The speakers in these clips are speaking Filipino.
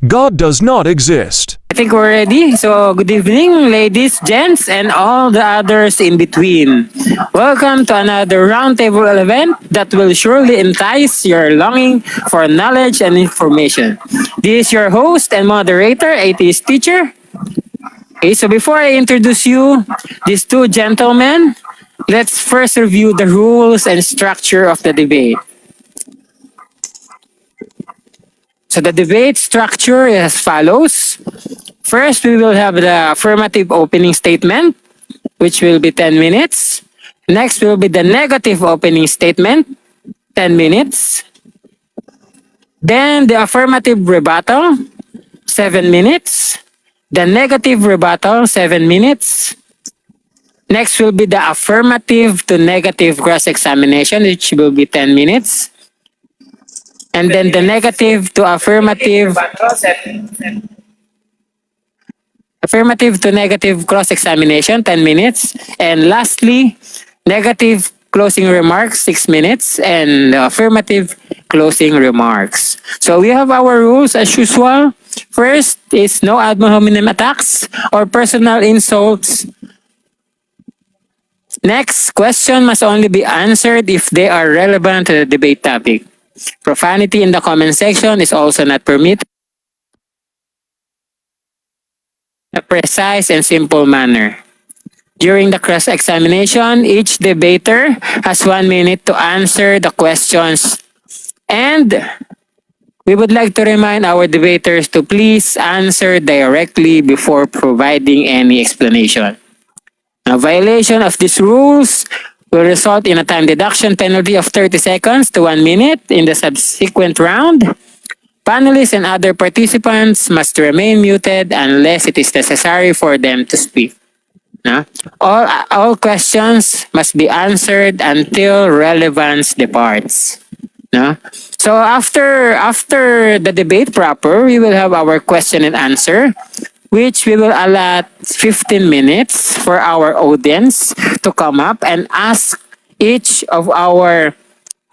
God does not exist. I think we're ready. So, good evening, ladies, gents, and all the others in between. Welcome to another roundtable event that will surely entice your longing for knowledge and information. This is your host and moderator, atheist teacher. Okay, so before I introduce you, these two gentlemen, let's first review the rules and structure of the debate. So the debate structure is as follows. First, we will have the affirmative opening statement, which will be 10 minutes. Next will be the negative opening statement, 10 minutes. Then the affirmative rebuttal, 7 minutes. The negative rebuttal, 7 minutes. Next will be the affirmative to negative cross-examination, which will be 10 minutes. And then the negative to affirmative to negative cross-examination, 10 minutes. And lastly, negative closing remarks, 6 minutes. And affirmative closing remarks. So we have our rules as usual. First is no ad hominem attacks or personal insults. Next, question must only be answered if they are relevant to the debate topic. Profanity in the comment section is also not permitted. In a precise and simple manner. During the cross-examination, each debater has 1 minute to answer the questions. And we would like to remind our debaters to please answer directly before providing any explanation. A violation of these rules will result in a time deduction penalty of 30 seconds to 1 minute in the subsequent round. Panelists and other participants must remain muted unless it is necessary for them to speak. No? All questions must be answered until relevance departs. No? So after the debate proper, we will have our question and answer, which we will allot 15 minutes for our audience to come up and ask each or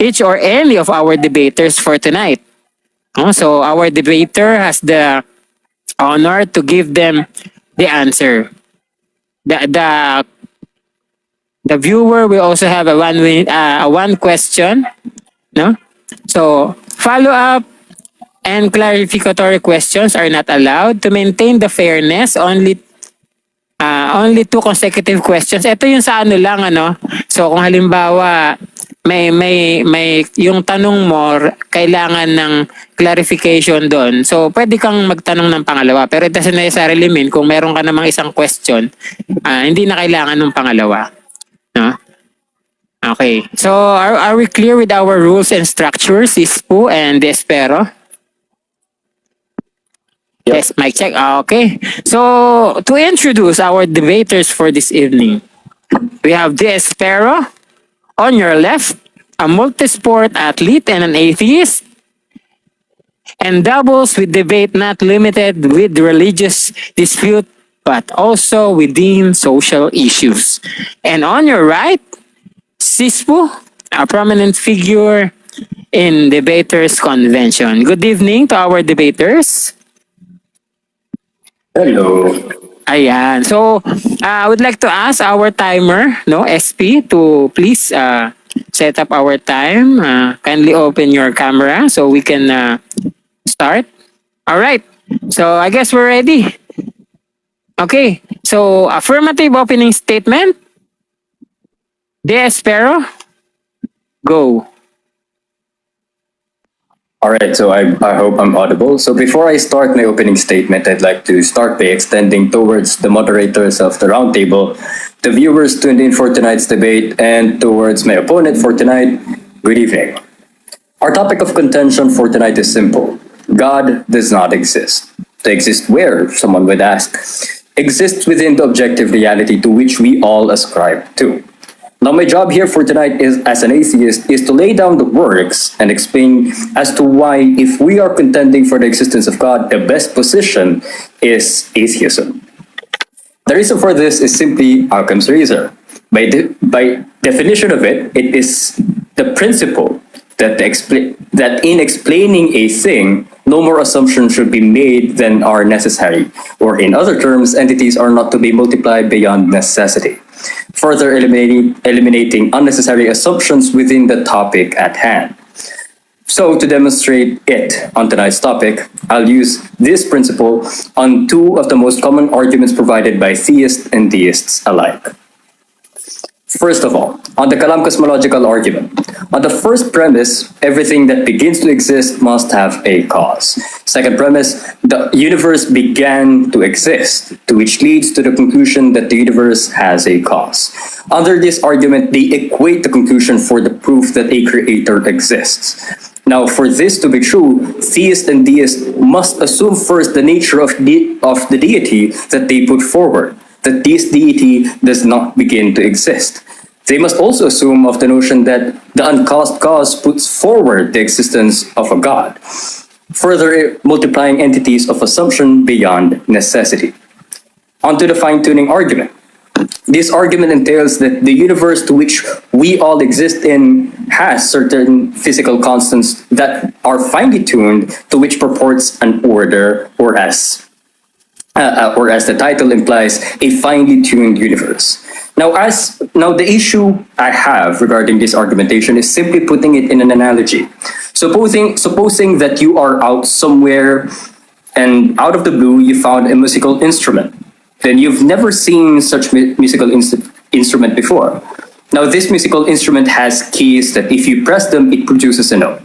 any of our debaters for tonight. So our debater has the honor to give them the answer. The viewer will also have a one question. No? So follow up and clarificatory questions are not allowed. To maintain the fairness, only 2 consecutive questions. Ito yung sa ano lang, ano. So kung halimbawa may yung tanong mo kailangan ng clarification doon. So pwede kang magtanong ng pangalawa, pero it doesn't necessarily mean kung meron ka namang isang question, hindi na kailangan ng pangalawa. No? Okay. So are we clear with our rules and structures, Ispu and Despero? Yep. Yes, mic check. Okay. So, to introduce our debaters for this evening, we have Despero on your left, a multi-sport athlete and an atheist, and doubles with debate not limited with religious dispute, but also within social issues. And on your right, Sispu, a prominent figure in debaters convention. Good evening to our debaters. Hello. Ayan. So, I would like to ask our timer, no, SP, to please set up our time. Kindly open your camera so we can start. All right. So, I guess we're ready. Okay. So, affirmative opening statement. Despero, go. All right, so I hope I'm audible. So before I start my opening statement, I'd like to start by extending towards the moderators of the roundtable, the viewers tuned in for tonight's debate, and towards my opponent for tonight, good evening. Our topic of contention for tonight is simple. God does not exist. To exist where, someone would ask, exists within the objective reality to which we all ascribe to. Now, my job here for tonight is, as an atheist, is to lay down the works and explain as to why, if we are contending for the existence of God, the best position is atheism. The reason for this is simply Occam's razor. By definition of it, it is the principle that in explaining a thing, no more assumptions should be made than are necessary, or in other terms, entities are not to be multiplied beyond necessity, further eliminating unnecessary assumptions within the topic at hand. So to demonstrate it on tonight's topic, I'll use this principle on two of the most common arguments provided by theists and deists alike. First of all, on the Kalam cosmological argument, on the first premise, everything that begins to exist must have a cause. Second premise, the universe began to exist, to which leads to the conclusion that the universe has a cause. Under this argument, they equate the conclusion for the proof that a creator exists. Now, for this to be true, theists and deists must assume first the nature of the deity that they put forward, that this deity does not begin to exist. They must also assume of the notion that the uncaused cause puts forward the existence of a god, further multiplying entities of assumption beyond necessity. Onto the fine-tuning argument. This argument entails that the universe to which we all exist in has certain physical constants that are finely tuned, to which purports an order, or as the title implies, a finely tuned universe. Now, the issue I have regarding this argumentation is simply putting it in an analogy. Supposing that you are out somewhere and out of the blue you found a musical instrument. Then you've never seen such musical instrument before. Now, this musical instrument has keys that if you press them, it produces a note.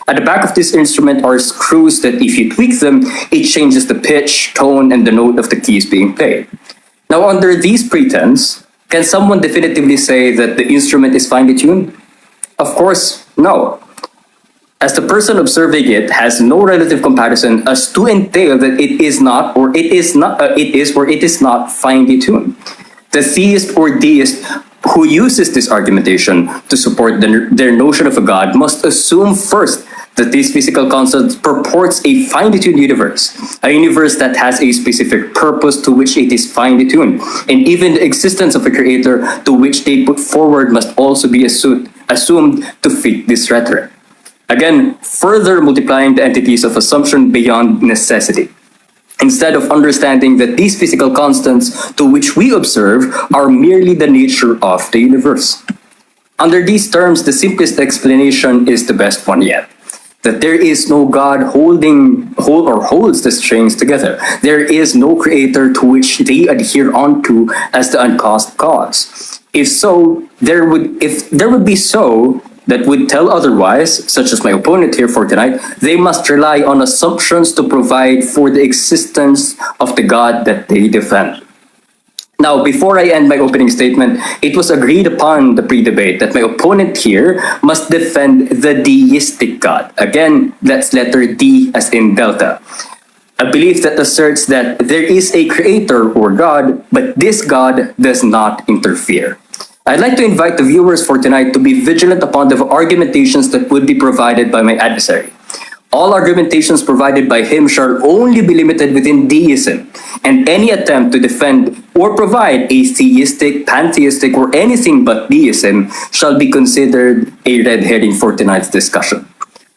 At the back of this instrument are screws that if you tweak them, it changes the pitch, tone, and the note of the keys being played. Now, under these pretense, can someone definitively say that the instrument is finely tuned? Of course, no. As the person observing it has no relative comparison as to entail that it is or it is not finely tuned. The theist or deist who uses this argumentation to support their notion of a god must assume first that this physical concept purports a finely tuned universe, a universe that has a specific purpose to which it is finely tuned, and even the existence of a creator to which they put forward must also be assumed to fit this rhetoric. Again, further multiplying the entities of assumption beyond necessity, instead of understanding that these physical constants to which we observe are merely the nature of the universe. Under these terms, the simplest explanation is the best one yet, that there is no God holds the strings together. There is no creator to which they adhere onto as the uncaused cause. If there would be so, that would tell otherwise, such as my opponent here for tonight, they must rely on assumptions to provide for the existence of the God that they defend. Now, before I end my opening statement, it was agreed upon the pre-debate that my opponent here must defend the deistic God. Again, that's letter D as in Delta. A belief that asserts that there is a creator or God, but this God does not interfere. I'd like to invite the viewers for tonight to be vigilant upon the argumentations that would be provided by my adversary. All argumentations provided by him shall only be limited within deism, and any attempt to defend or provide a theistic, pantheistic, or anything but deism shall be considered a red herring for tonight's discussion.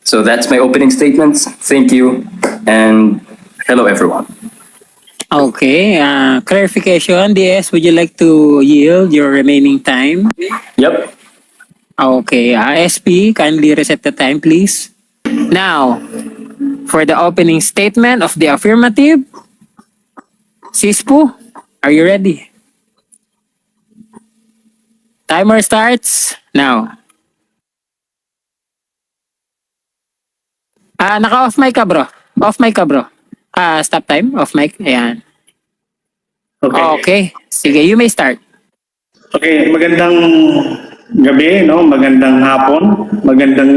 So that's my opening statements. Thank you, and hello everyone. Okay, clarification, DS, would you like to yield your remaining time? Yep. Okay, SP, kindly reset the time, please. Now, for the opening statement of the affirmative, Sispu, are you ready? Timer starts now. Naka-off mic ka, bro. Off mic ka, bro. Stop time. Off mic. Ayan. Okay. Okay. Sige, you may start. Okay, magandang gabi, no? Magandang hapon. Magandang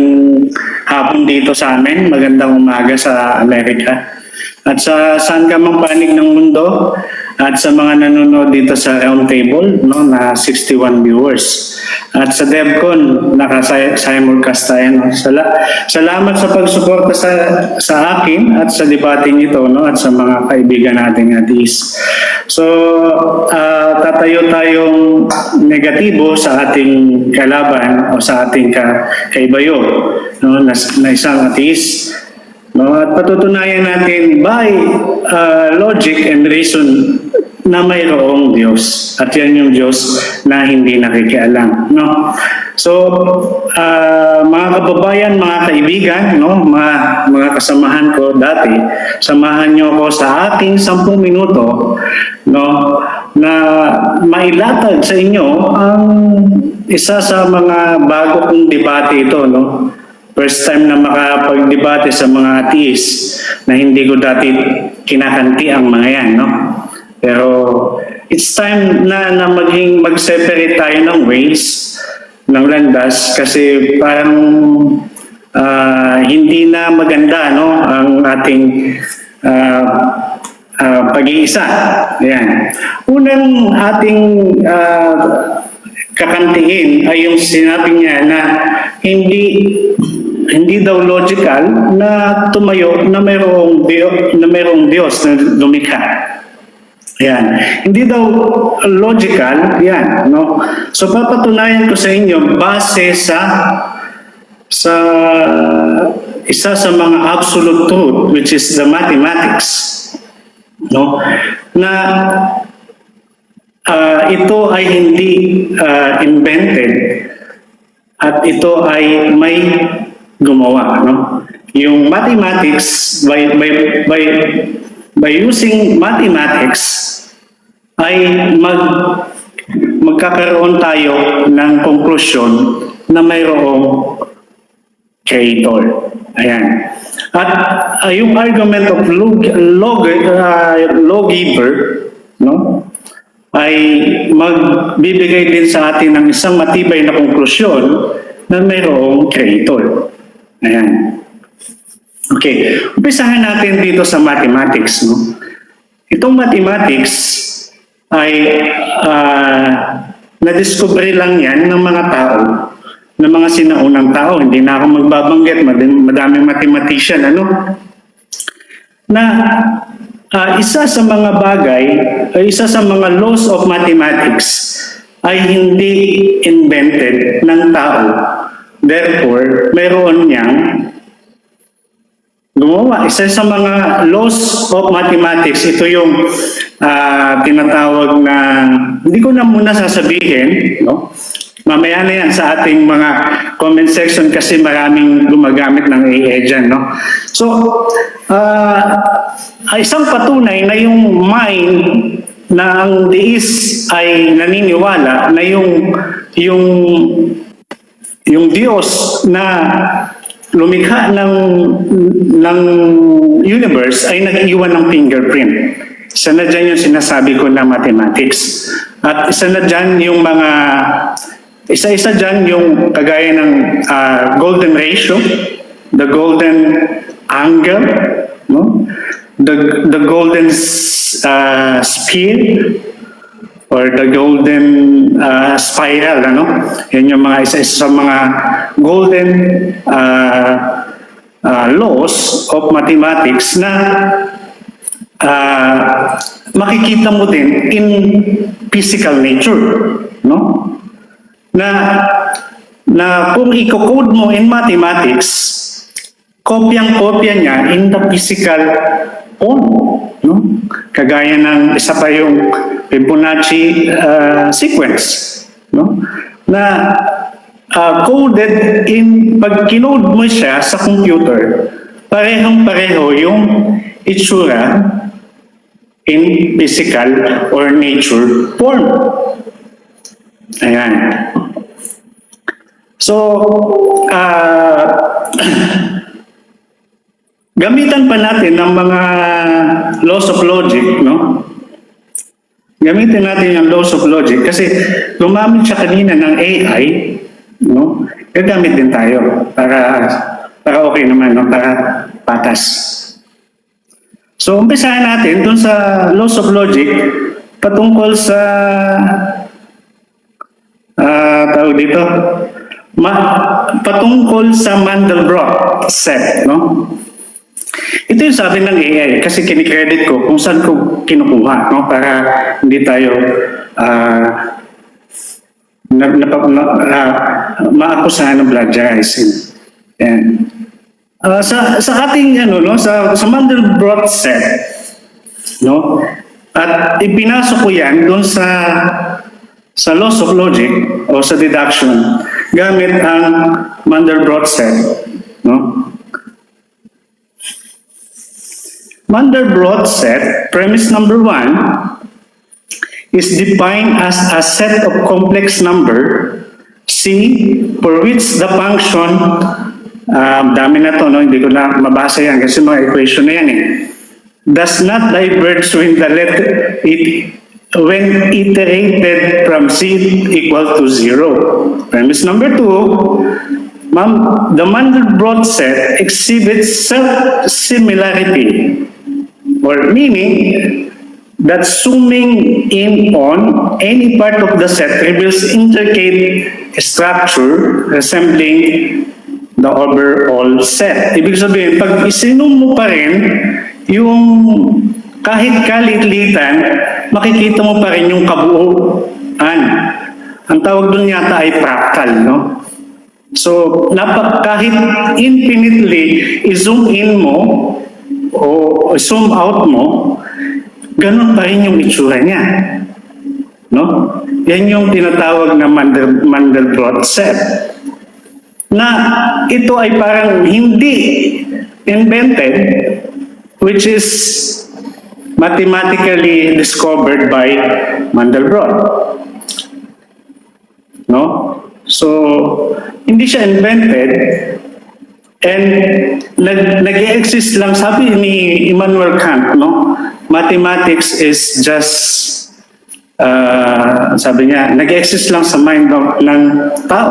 hapon dito sa amin. Magandang umaga sa Amerika. At sa saan ka mang panig ng mundo, at sa mga nanonood dito sa Roundtable, no, na 61 viewers. At sa DevCon, naka-simulcast tayo. No? Salamat sa pagsuporta sa akin at sa debating ito, no, at sa mga kaibigan nating atis. So, tatayo tayong negatibo sa ating kalaban o sa ating kaibayo, no, na isang atis. No? At patutunayan natin by logic and reason na mayroong Diyos. At yan yung Diyos na hindi nakikialam. No? So, mga kababayan, mga kaibigan, no? mga kasamahan ko dati, samahan nyo ako sa aking 10 minuto, no? Na mailatag sa inyo ang isa sa mga bago kong debate ito. No? First time na makapag-debate sa mga atheist na hindi ko dati kinakanti ang mga yan. No? Pero it's time na mag-separate tayo ng ways, ng landas, kasi parang hindi na maganda, no, ang ating pag-iisa. Ayan. Unang ating kakantiin ay yung sinabi niya na hindi daw logical na tumayo na mayroong Diyos na lumikha. Yan. Hindi daw logical, yan, no? So papatunayan ko sa inyo base sa isa sa mga absolute truth, which is the mathematics, no? Na ito ay hindi invented at ito ay may gumawa, no? Yung mathematics by using mathematics ay magkakaroon tayo ng konklusyon na mayroong creator. Ayan. At yung argument of lawgiver, no, ay magbibigay din sa atin ng isang matibay na konklusyon na mayroong creator. Ayan. Okay, umpisahan natin dito sa mathematics. No? Itong mathematics ay na-discovery lang yan ng mga tao, ng mga sinaunang tao. Hindi na ako magbabanggit, madaming mathematician, ano? Na isa sa mga bagay, isa sa mga laws of mathematics ay hindi invented ng tao. Therefore, mayroon niyang gumawa. Isa sa mga laws of mathematics, ito yung tinatawag na, hindi ko na muna sasabihin, no? Mamaya na yan sa ating mga comment section kasi maraming gumagamit ng AI dyan, no? So, isang patunay na yung mind na ang deist ay naniniwala na yung Diyos na lumikha ng universe ay nag-iwan ng fingerprint. Isa na dyan yung sinasabi ko na mathematics. At isa dyan yung kagaya ng golden ratio, the golden angle, no? The golden speed, or the golden spiral, ano? Yan yung mga isa sa mga golden laws of mathematics na makikita mo din in physical nature, no? Na kung i-code mo in mathematics, kopyang-kopya niya in the physical form, no? Kagaya ng isa pa yung Fibonacci sequence, no? Na coded in, pag kinode mo siya sa computer, parehong-pareho yung itsura in physical or nature form. Ayan. So, gamitan pa natin ng mga laws of logic, no? Gamitin natin yung laws of logic kasi gumamit siya kanina ng AI, no? Gagamit din tayo para okay naman, no? Para patas. So, umpisahan natin dun sa laws of logic patungkol sa tawag dito, patungkol sa Mandelbrot set, no? Ito yung sabi ng AI kasi kinikredit ko kung saan ko kinukuha, no? Para hindi tayo maakusahan ng plagiarizing. Yan. Sa ating ano no sa Mandelbrot set no at ipinasok ko yan doon sa laws of logic o sa deduction gamit ang Mandelbrot set no. Mandelbrot set premise number 1 is defined as a set of complex number C for which the function dami na to, no? Hindi ko na mabasa yan kasi mga equation na yan eh. Does not diverge when the letter when iterated from C equal to 0. Premise number 2, the Mandelbrot set exhibits self-similarity or meaning that zooming in on any part of the set reveals intricate structure resembling the overall set. Ibig sabihin, pag isinum mo pa rin, yung kahit kalitlitan, makikita mo pa rin yung kabuuan. Ang tawag doon yata ay fractal, no? So, kahit infinitely i-zoom in mo o zoom out mo, ganun pa rin yung itsura niya. No? Yan yung tinatawag na Mandelbrot set. Na ito ay parang hindi invented, which is mathematically discovered by Mandelbrot. No? So, hindi siya invented and nag-exist lang, sabi ni Immanuel Kant, no? Mathematics is just sabi niya, nag-exist lang sa mind ng tao.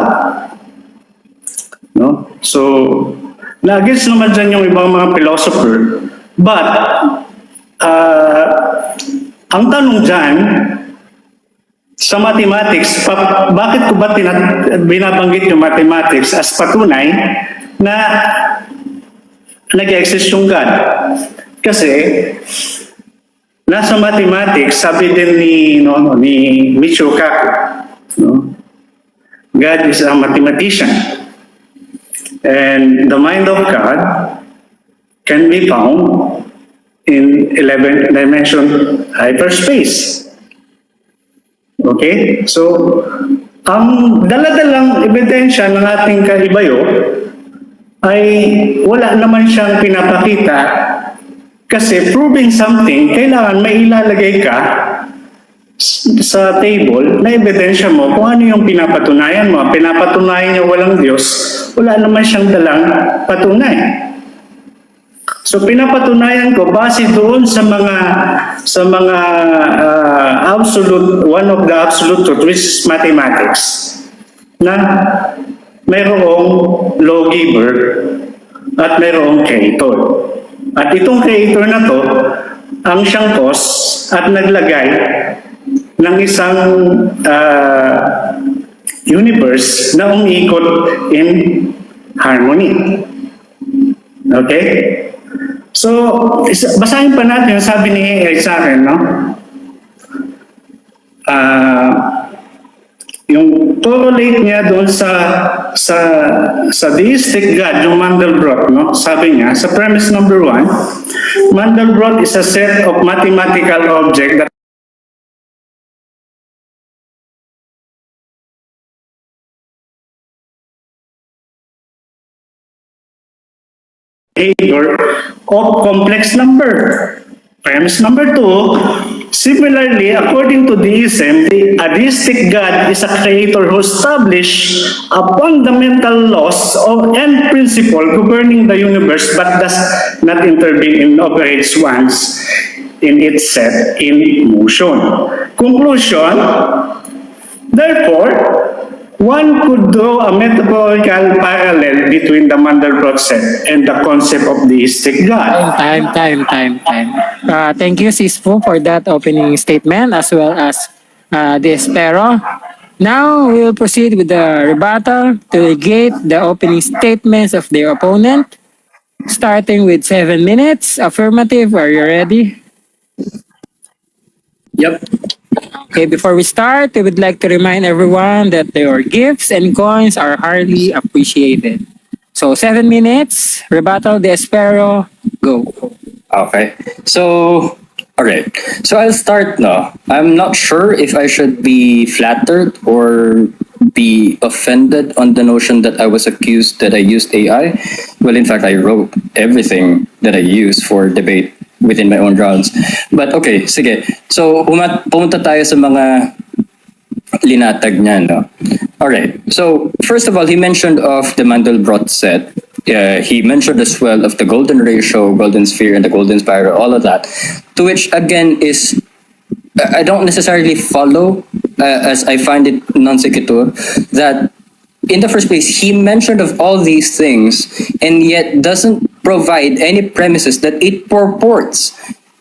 No? So, na-against naman dyan yung ibang mga philosopher. But, ang tanong dyan, sa mathematics, bakit ko ba binabanggit yung mathematics as patunay na nag-exist yung God? Kasi, nasa mathematics, sabi din ni Michio Kaku, no? God is a mathematician. And the mind of God can be found in 11 dimension hyperspace. Okay? So, ang daladalang ebidensya ng ating kaibayo ay wala naman siyang pinapakita kasi proving something, kailangan may ilalagay ka sa table na ebidensya mo kung ano yung pinapatunayan mo. Pinapatunayan niya walang Diyos, wala naman siyang dalang patunay. So pinapatunayan ko base doon sa mga absolute, one of the absolute truth, which is mathematics, na mayroong lawgiver at mayroong creator. At itong creator na to, ang siyang cause at naglagay ng isang universe na umiikot in harmony. Okay? So, basahin pa natin yung sabi ni Eric sa akin, no? Yung correlate niya doon sa deistic God, yung Mandelbrot, no? Sabi niya, sa premise number 1, Mandelbrot is a set of mathematical objects that of complex number. Premise number 2, similarly, according to deism, a deistic God is a creator who established a fundamental laws and principle governing the universe but does not intervene and operates once in its set in motion. Conclusion, therefore, one could draw a metaphorical parallel between the Mandelbrot set and the concept of deistic God. Time. Thank you, Sispo, for that opening statement as well as the Espero. Now, we will proceed with the rebuttal to negate the opening statements of their opponent. Starting with 7 minutes. Affirmative, are you ready? Yep. Okay, before we start, we would like to remind everyone that your gifts and coins are highly appreciated. So 7 minutes, rebuttal, De Espero, go. Okay. So, alright. So I'll start now. I'm not sure if I should be flattered or be offended on the notion that I was accused that I used AI. Well, in fact, I wrote everything that I use for debate within my own rounds. But okay, sige. So, pumunta tayo sa mga linatag niya, no? Alright. So, first of all, he mentioned of the Mandelbrot set. He mentioned as well of the golden ratio, golden sphere, and the golden spiral, all of that. To which, again, is I don't necessarily follow, as I find it non sequitur, that in the first place, he mentioned of all these things and yet doesn't provide any premises that it purports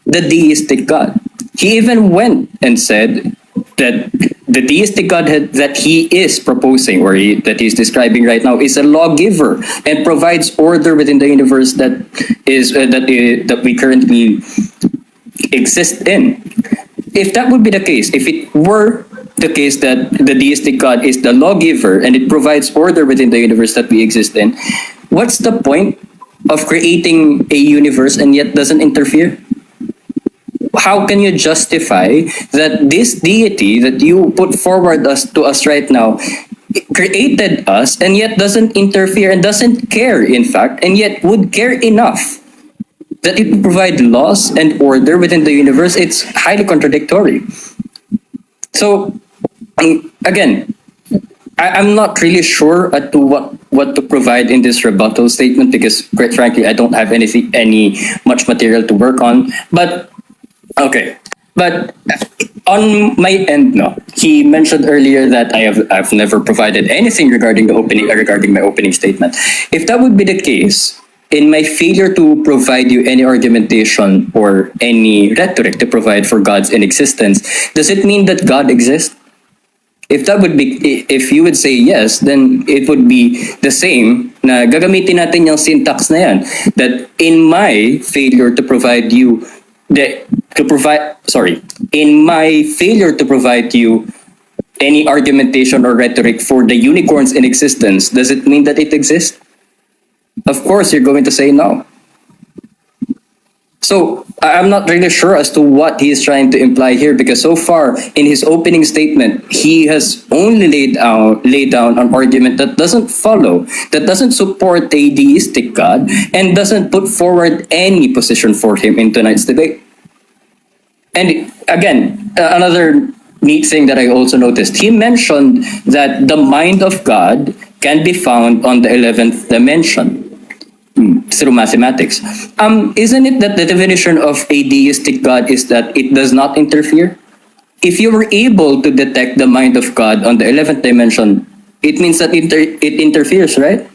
the deistic God. He even went and said that the deistic Godhead that he is proposing or that he's describing right now is a lawgiver and provides order within the universe that that we currently exist in. If that would be the case, if it were the case that the deistic God is the lawgiver and it provides order within the universe that we exist in, what's the point of creating a universe and yet doesn't interfere? How can you justify that this deity that you put forward to us right now created us and yet doesn't interfere and doesn't care, in fact, and yet would care enough that it would provide laws and order within the universe? It's highly contradictory. So, again, I'm not really sure as to what to provide in this rebuttal statement because, quite frankly, I don't have any much material to work on. But okay, but on my end, no. He mentioned earlier that I've never provided anything regarding my opening statement. If that would be the case, in my failure to provide you any argumentation or any rhetoric to provide for God's inexistence, does it mean that God exists? If you would say yes, then it would be the same na gagamitin natin yung syntax na yan, that in my failure to provide you in my failure to provide you any argumentation or rhetoric for the unicorns in existence, does it mean that it exists? Of course, you're going to say no. So I'm not really sure as to what he is trying to imply here because so far in his opening statement, he has only laid down an argument that doesn't follow, that doesn't support a deistic God, and doesn't put forward any position for him in tonight's debate. And again, another neat thing that I also noticed, he mentioned that the mind of God can be found on the 11th dimension through mathematics. Isn't it that the definition of a deistic God is that it does not interfere? If you were able to detect the mind of God on the 11th dimension, it means that it interferes, right?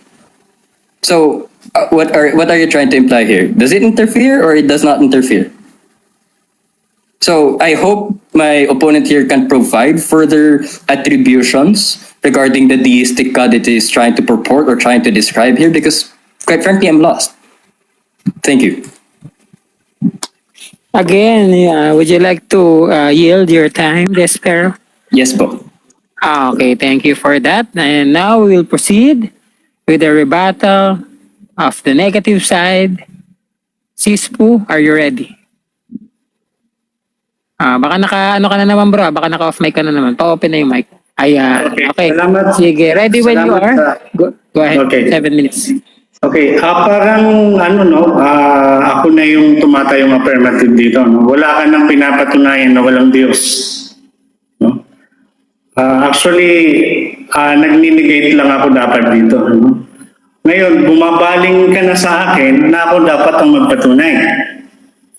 So what are you trying to imply here? Does it interfere or it does not interfere? So I hope my opponent here can provide further attributions regarding the deistic God it is trying to purport or trying to describe here because quite frankly, I'm lost. Thank you. Again, would you like to yield your time, De Espero? Yes, po. Okay, thank you for that. And now we will proceed with the rebuttal of the negative side. Sispu, are you ready? Baka ano ka na naman bro, baka naka-off mic ka na naman. Pa-open na yung mic. Ayan, okay. Salamat. Sige, ready when you Salamat are. Go ahead, Okay. 7 minutes. Okay, parang ako na yung tumatayong affirmative dito, no? Wala ka nang pinapatunayan na walang Diyos. No? Actually, nagninegate lang ako dapat dito. No? Ngayon, bumabaling ka na sa akin na ako dapat ang magpatunay.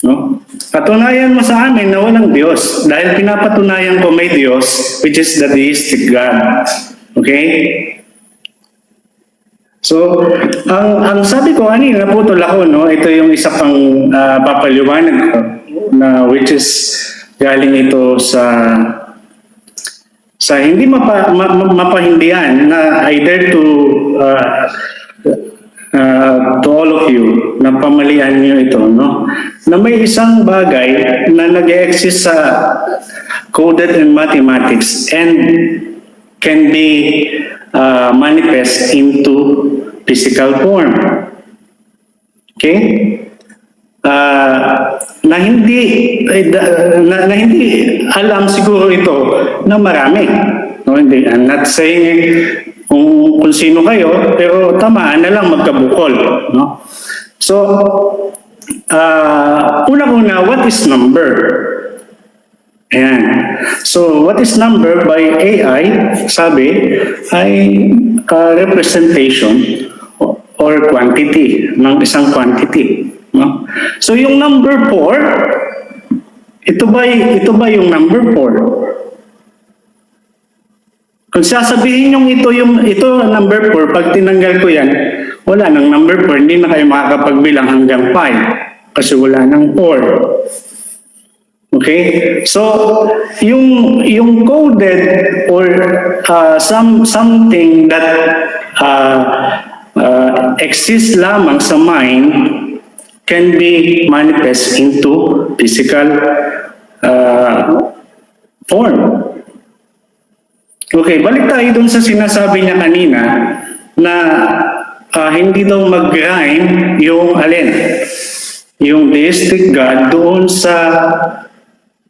No? Patunayan mo sa amin na walang Diyos dahil pinapatunayan ko may Diyos, which is the deistic God. Okay? So, ang sabi ko kanina, naputol ako, no? Ito yung isa pang papaliwanag ko, na which is galing ito sa hindi mapahindihan na I dare to all of you na pamalian niyo ito, no? Na may isang bagay na nag-exist sa coded in mathematics and can be manifest into physical form. Okay? Na hindi alam siguro ito na marami. No, hindi, I'm not saying kung sino kayo, pero tamaan na lang magkabukol. No? So, una-una, what is number? Ayan. So, what is number by AI, sabi, ay representation or quantity ng isang quantity. No? So, yung number 4, ito ba yung number 4? Kung sasabihin yung ito number 4, pag tinanggal ko yan, wala nang number 4, hindi na kayo makakapagbilang hanggang 5 kasi wala nang 4. Okay? So, yung coded or something that exists lamang sa mind can be manifest into physical form. Okay, balik tayo dun sa sinasabi niya kanina na hindi daw mag-rhyme yung alin? Yung deistic God doon sa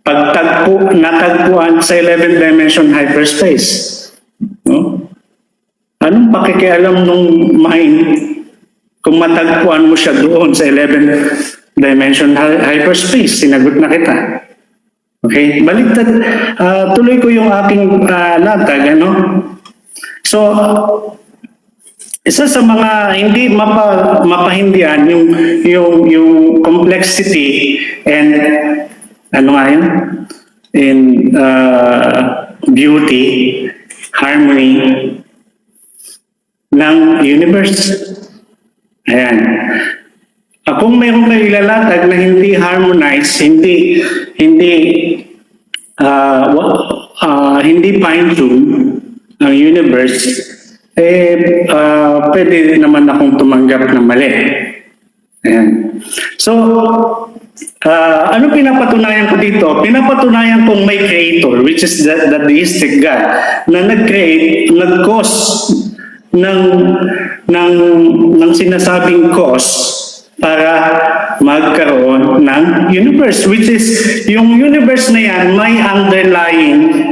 natagpuan sa 11th dimension hyperspace. No? Anong pakikialam nung mind kung matagpuan mo siya doon sa 11th dimension hyperspace? Sinagot na kita. Okay, baliktad. Tuloy ko yung aking latag, ano? So, isa sa mga hindi mapahindihan yung complexity and ano nga yun? In beauty, harmony ng universe. Ayan. Kung mayroon kayo ilalatag na hindi harmonized, hindi fine-tune ang universe, pwede naman akong tumanggap na mali. Ayan. So, ano pinapatunayan ko dito? Pinapatunayan kong may creator, which is the deistic God, na nag-cause ng sinasabing cause para magkaroon ng universe, which is yung universe na yan may underlying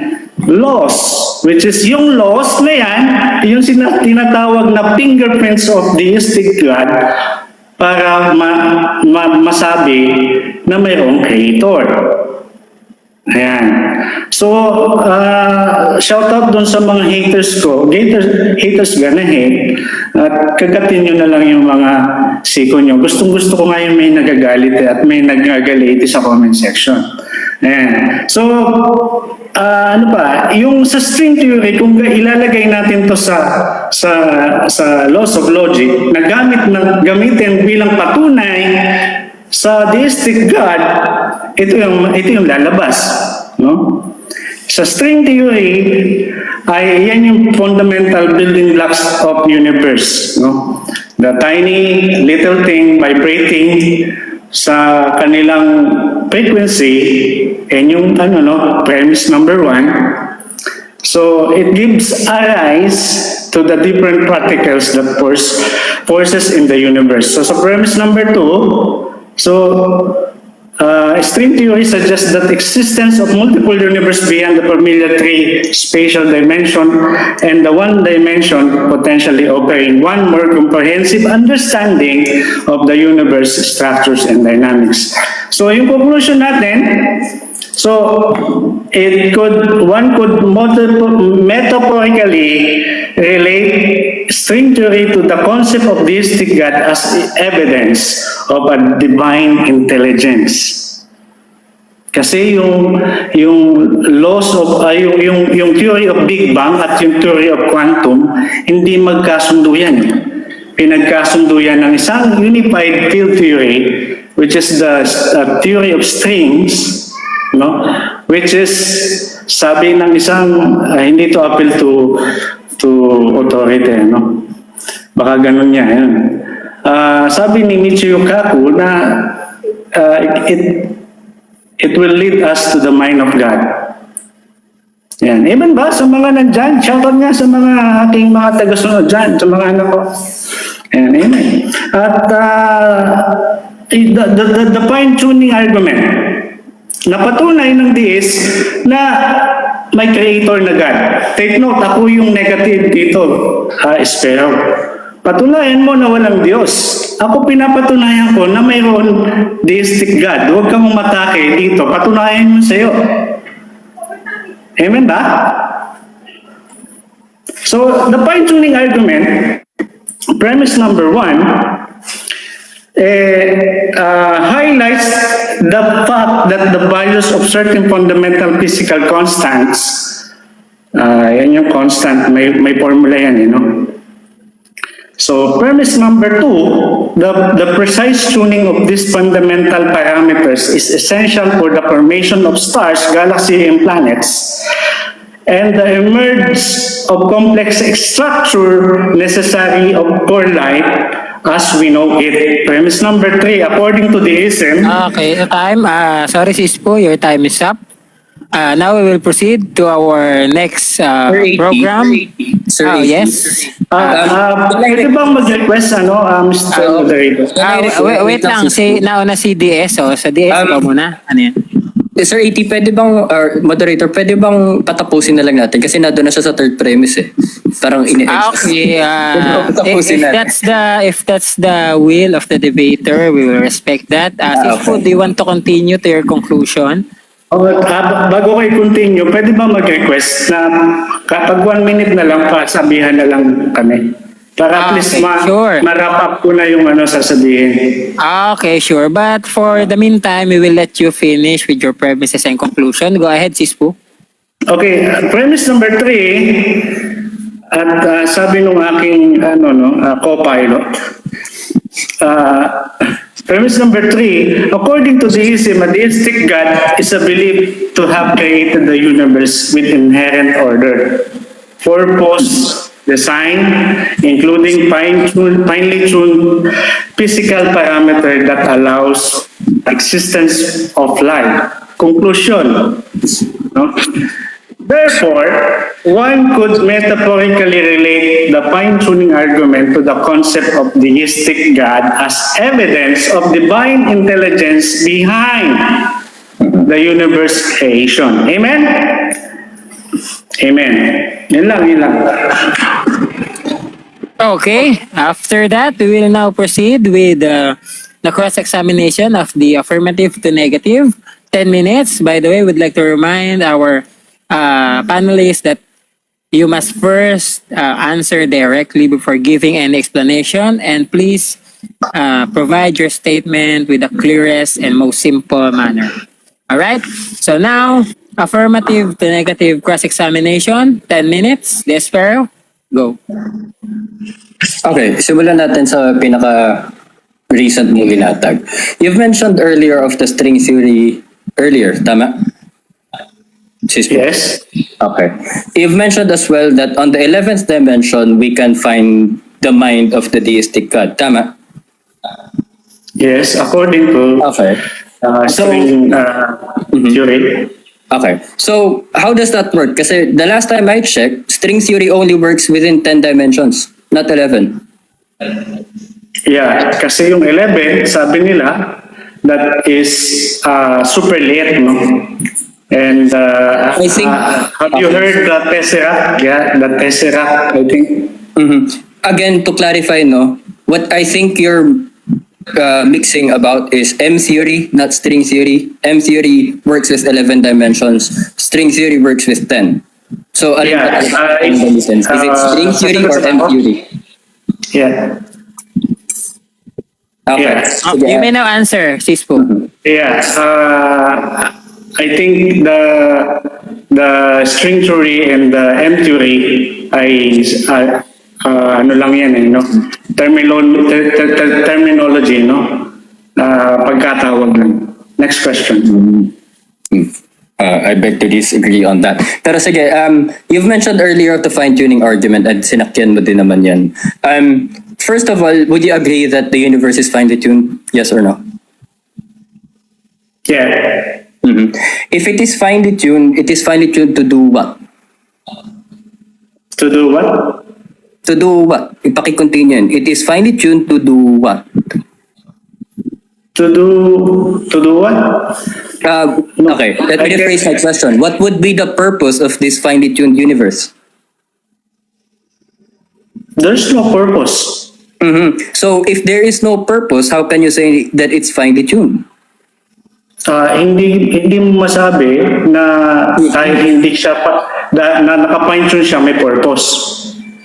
laws, which is yung laws na yan, yung tinatawag na fingerprints of deistic God para masabi na mayroong creator. Ayan. So, shout out dun sa mga haters ko. Haters gonna hate. At kagatin nyo na lang yung mga siko nyo. Gustong-gusto ko ngayon may nagagalit at may nagagaliti sa comment section. Ayan. So, ano ba? Yung sa string theory, kung ilalagay natin to sa laws of logic, na gamitin bilang patunay sa deistic God, ito yung lalabas, no? Sa string theory ay yan yung fundamental building blocks of universe, no? The tiny little thing vibrating sa kanilang frequency and yung premise number 1. So it gives a rise to the different particles that forces in the universe. So sa premise number 2, string theory suggests that existence of multiple universes beyond the familiar three spatial dimension and the one dimension potentially offering one more comprehensive understanding of the universe structures and dynamics. So yung conclusion natin, one could metaphorically relate string theory to the concept of deistic God as evidence of a divine intelligence. Kasi yung laws of yung theory of Big Bang at yung theory of quantum hindi magkasundo yan. Pinagkasundo yan ng isang unified field theory, which is the theory of strings, no? Which is sabi ng isang hindi to appeal to authority, no? Baka ganun niya. Yan. Sabi ni Michio Kaku na it will lead us to the mind of God. Yan. Amen ba? Sa mga nandyan, shoutout nga sa mga aking mga taga-sunod dyan, sa mga anak ko. And amen. At the fine-tuning argument, napatunay ng DS na may creator na God. Take note, ako yung negative dito, Espero. Patunayan mo na walang Diyos. Ako pinapatunayan ko na mayroon deistic God. Huwag kang umatake dito. Patunayan mo sa'yo. Amen ba? So, the fine-tuning argument, premise number 1, highlights the fact that the values of certain fundamental physical constants, yan yung constant, may formula yan, So, premise number 2, the precise tuning of these fundamental parameters is essential for the formation of stars, galaxies, and planets, and the emergence of complex structure necessary of core life as we know it. Premise number 3, according to the ISM. Okay, time. Sorry, Sispo, your time is up. Now we will proceed to our next program. Sir, Yes. Pwede bang mag-request, Mr. Moderator? Wait lang, nauna si DS. Sa DS ka muna. Ano yan? Sir AT, pwede bang, moderator, pwede bang patapusin na lang natin? Kasi nandun na siya sa third premise eh. Parang Okay. Tapusin natin. If that's the will of the debater, we will respect that. Sispo, do you want to continue to your conclusion? Bago kayo continue, pwede ba mag-request na kapag 1 minute na lang, sabihan na lang kami? Para at least sure. ma-wrap up ko na yung sasabihin. Okay, sure. But for the meantime, we will let you finish with your premises and conclusion. Go ahead, Sispo. Okay, premise number 3, at sabi nung aking co-pilot, premise number 3, according to the ISM, a deistic God is a belief to have created the universe with inherent order, purpose, design, including finely tuned physical parameter that allows existence of life. Conclusion. No? Therefore, one could metaphorically relate the fine-tuning argument to the concept of deistic God as evidence of divine intelligence behind the universe creation. Amen? Amen. Yun lang. Okay, after that, we will now proceed with the cross-examination of the affirmative to negative. 10 minutes. By the way, we'd like to remind our panelists that you must first answer directly before giving any explanation, and please provide your statement with the clearest and most simple manner. All right? So now, affirmative to negative cross-examination, 10 minutes. Despero, go. Okay, simulan natin sa pinaka-recent mong linatag. You've mentioned earlier of the string theory earlier, tama? Yes. Okay. You've mentioned as well that on the 11th dimension, we can find the mind of the deistic God, tama? Yes, according to Okay. string theory. Okay. So, how does that work? Kasi the last time I checked, string theory only works within 10 dimensions, not 11. Yeah, kasi yung 11, sabi nila, that is super late, no? And I think- have you heard the Tesseract? Yeah, the Tesseract, I think. Again, to clarify, no, what I think you're mixing about is M theory, not string theory. M theory works with 11 dimensions. String theory works with 10. So, Yeah, is it string theory or M theory? Yeah. Okay. Yeah. Sige. You may now answer, Sispo. Yeah, I think the string theory and the M theory ay ano lang yan no? Terminology, no? Pagkatawag lang. Next question. I beg to disagree on that. Pero sige, you've mentioned earlier the fine-tuning argument at sinakyan mo din naman yan. First of all, would you agree that the universe is finely tuned? Yes or no? Yeah. If it is finely tuned to do what? To do what? To do what? Ipaki-continue yan. It is finely tuned to do what? To do what? Okay, let me rephrase my question. What would be the purpose of this finely tuned universe? There's no purpose. So if there is no purpose, how can you say that it's finely tuned? Hindi mo masabi na dahil hindi siya na naka-fine tune siya may purpose.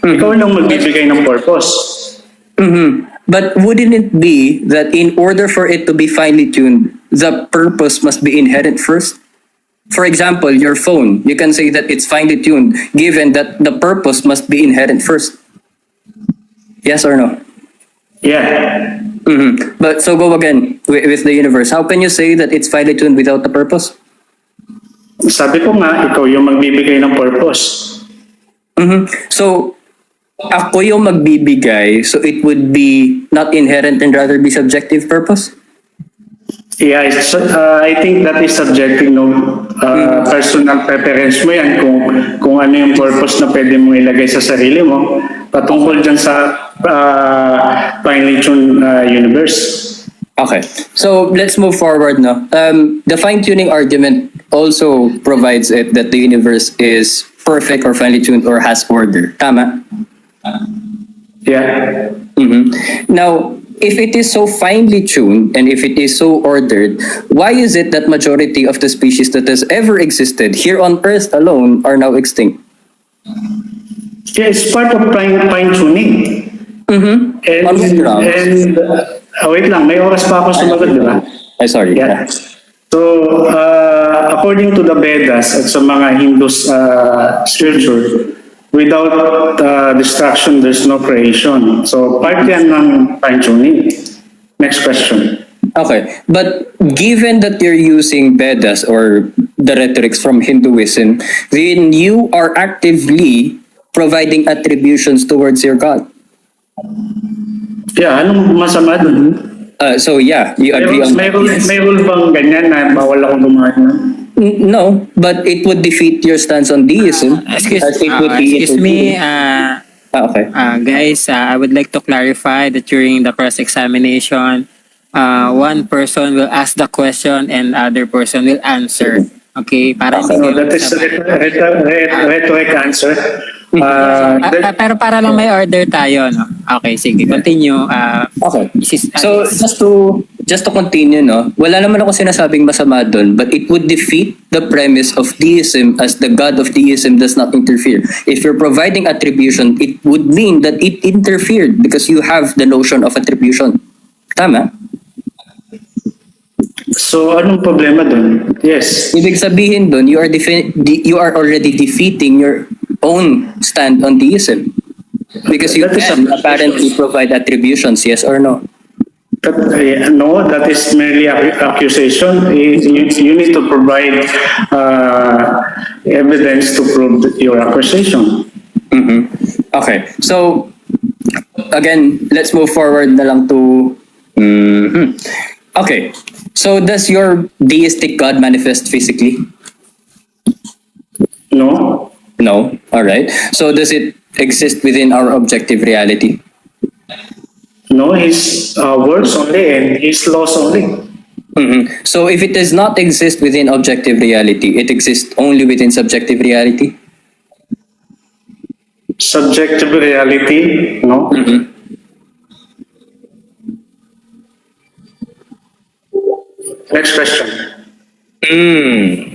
Ikaw lang magbibigay ng purpose. But wouldn't it be that in order for it to be finely tuned, the purpose must be inherent first? For example, your phone, you can say that it's finely tuned given that the purpose must be inherent first. Yes or no? Yeah. But so go again with the universe. How can you say that it's finely tuned without a purpose? Sabi ko nga, ikaw yung magbibigay ng purpose. So, ako yung magbibigay, so it would be not inherent and rather be subjective purpose? Yeah, I think that is subjective, no? Personal preference mo yan kung ano yung purpose na pwede mong ilagay sa sarili mo patungkol dyan sa finely tuned universe. Okay, so let's move forward now. The fine-tuning argument also provides it that the universe is perfect or finely tuned or has order. Tama? Yeah. Now, if it is so finely tuned and if it is so ordered, why is it that majority of the species that has ever existed here on Earth alone are now extinct? Yeah, it's part of fine tuning. On what grounds? Wait lang, may oras pa ako sumagot, di ba? Ay, sorry. Yeah. So, according to the Vedas at sa mga Hindus scripture, without destruction, there's no creation. So, part yan ng fine-tuning. Next question. Okay, but given that you're using Vedas or the rhetorics from Hinduism, then you are actively providing attributions towards your God. Yeah, anong masama dun? So yeah, you agree on May that? rule bang ganyan na bawal akong gumawa? No, but it would defeat your stance on deism. Excuse as it would be excuse me, okay. guys, I would like to clarify that during the cross-examination, one person will ask the question and other person will answer. Okay? Para hindi No, kayo that is magsabay. rhetoric answer. Pero para lang may order tayo, no? Okay, sige. Continue. Okay. Mrs. So Alice. just to continue, no, wala naman ako sinasabing masama doon, but it would defeat the premise of deism as the God of deism does not interfere. If you're providing attribution, it would mean that it interfered because you have the notion of attribution. Tama? So, anong problema dun? Yes. Ibig sabihin doon, you are already defeating your own stand on deism. Because you That is can a- apparently provide attributions, yes or no? No, that is merely accusation. You need to provide evidence to prove your accusation. Okay, so again, let's move forward na lang to... Okay, so does your deistic God manifest physically? No? No, alright. So does it exist within our objective reality? No, his words only and his laws only. So if it does not exist within objective reality, it exists only within subjective reality? Subjective reality, no? Next question.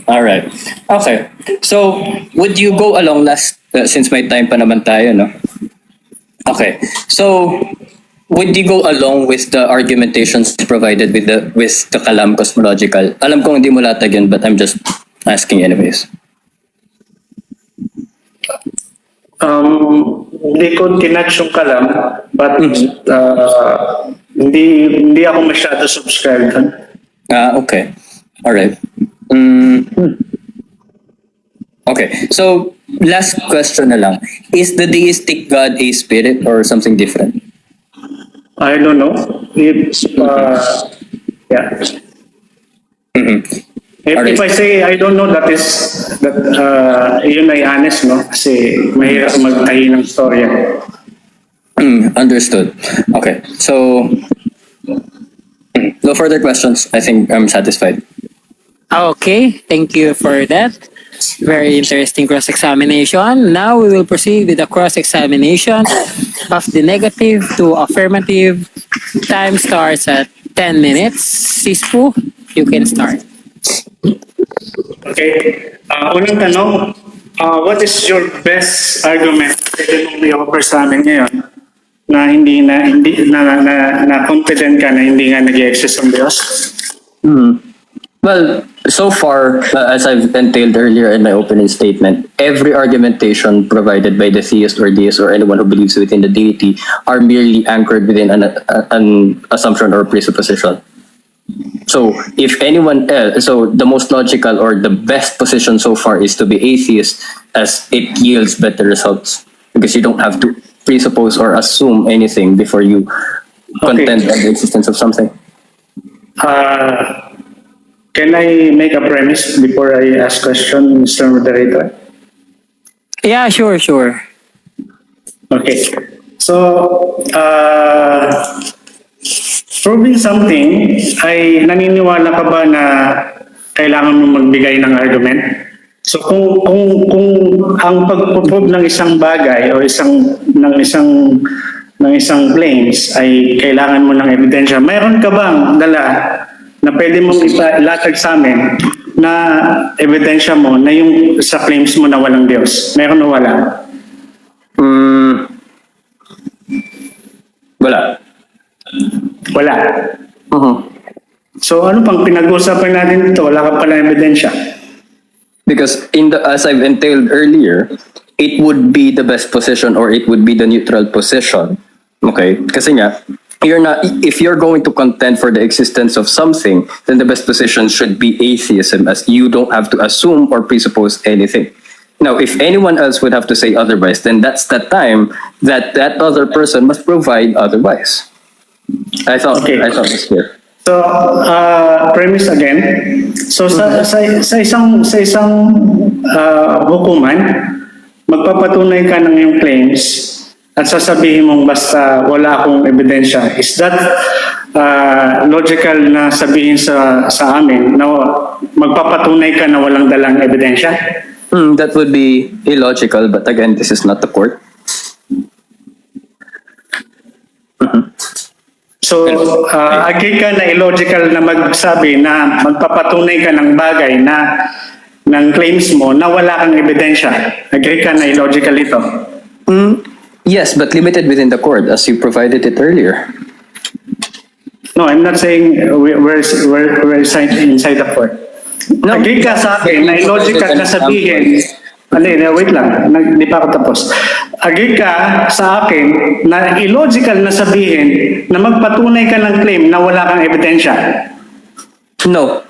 All right. Okay. So, would you go along since may time pa naman tayo, no? Okay. So, would you go along with the argumentations provided with the Kalam cosmological? Alam kong hindi mo latag yun, but I'm just asking anyways. Hindi ko tinatch yung Kalam, but hindi ako masyado subscribed. Okay. All right. Okay. So, last question na lang. Is the deistic God a spirit or something different? I don't know. It's, yeah. If I say I don't know, yun ay honest, no? Kasi mahirap magtahi ng storya. Understood. Okay, so no further questions. I think I'm satisfied. Okay, thank you for that. Very interesting cross-examination. Now we will proceed with the cross-examination of the negative to affirmative. Time starts at 10 minutes. Sispu, you can start. Okay. Unang tanong, what is your best argument na i-offer sa amin ngayon na na confident ka na hindi nga nag-exist ang Diyos? Well, so far, as I've entailed earlier in my opening statement, every argumentation provided by the theist or deist or anyone who believes within the deity are merely anchored within an assumption or presupposition. So, if anyone else, so the most logical or the best position so far is to be atheist, as it yields better results because you don't have to presuppose or assume anything before you contend on the existence of something. Can I make a premise before I ask question, Mr. Moderator? Yeah, sure. Okay. So, proving something, ay naniniwala ka ba na kailangan mo magbigay ng argument? So kung ang pag-prove ng isang bagay o isang claims ay kailangan mo ng ebidensya, mayroon ka bang dala na pwede mong ipalatag sa amin na ebidensya mo na yung sa claims mo na walang Diyos? Meron o wala? Wala. Wala. So ano pang pinag-uusapan natin dito? Wala ka pala ebidensya. Because as I've entailed earlier, it would be the best position or it would be the neutral position. Okay? Kasi nga, if you're going to contend for the existence of something, then the best position should be atheism, as you don't have to assume or presuppose anything. Now, if anyone else would have to say otherwise, then that's the time that other person must provide otherwise. I thought it's clear. So, premise again. So, sa isang hukuman, magpapatunay ka ng iyong claims at sasabihin mong basta wala akong ebidensya. Is that logical na sabihin sa amin na magpapatunay ka na walang dalang ebidensya? That would be illogical, but again, this is not the court. So, agree ka na illogical na magsabi na magpapatunay ka ng bagay na ng claims mo na wala kang ebidensya. Agree ka na illogical ito? Yes, but limited within the court, as you provided it earlier. No, I'm not saying we're inside the court. No. Agree ka sa akin na illogical na sabihin, wait lang, hindi pa ako tapos. Agree ka sa akin na illogical na sabihin na magpatunay ka ng claim na wala kang ebidensya. No.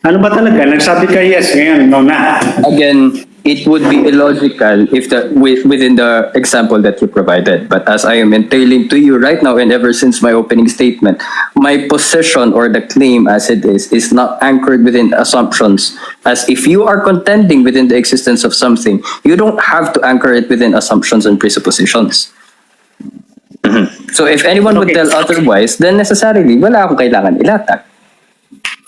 Ano ba talaga? Nagsabi ka yes, ngayon no na. Again, it would be illogical if within the example that you provided. But as I am entailing to you right now and ever since my opening statement, my position or the claim as it is not anchored within assumptions. As if you are contending within the existence of something, you don't have to anchor it within assumptions and presuppositions. So if anyone would tell otherwise, then necessarily wala akong kailangan ilatag.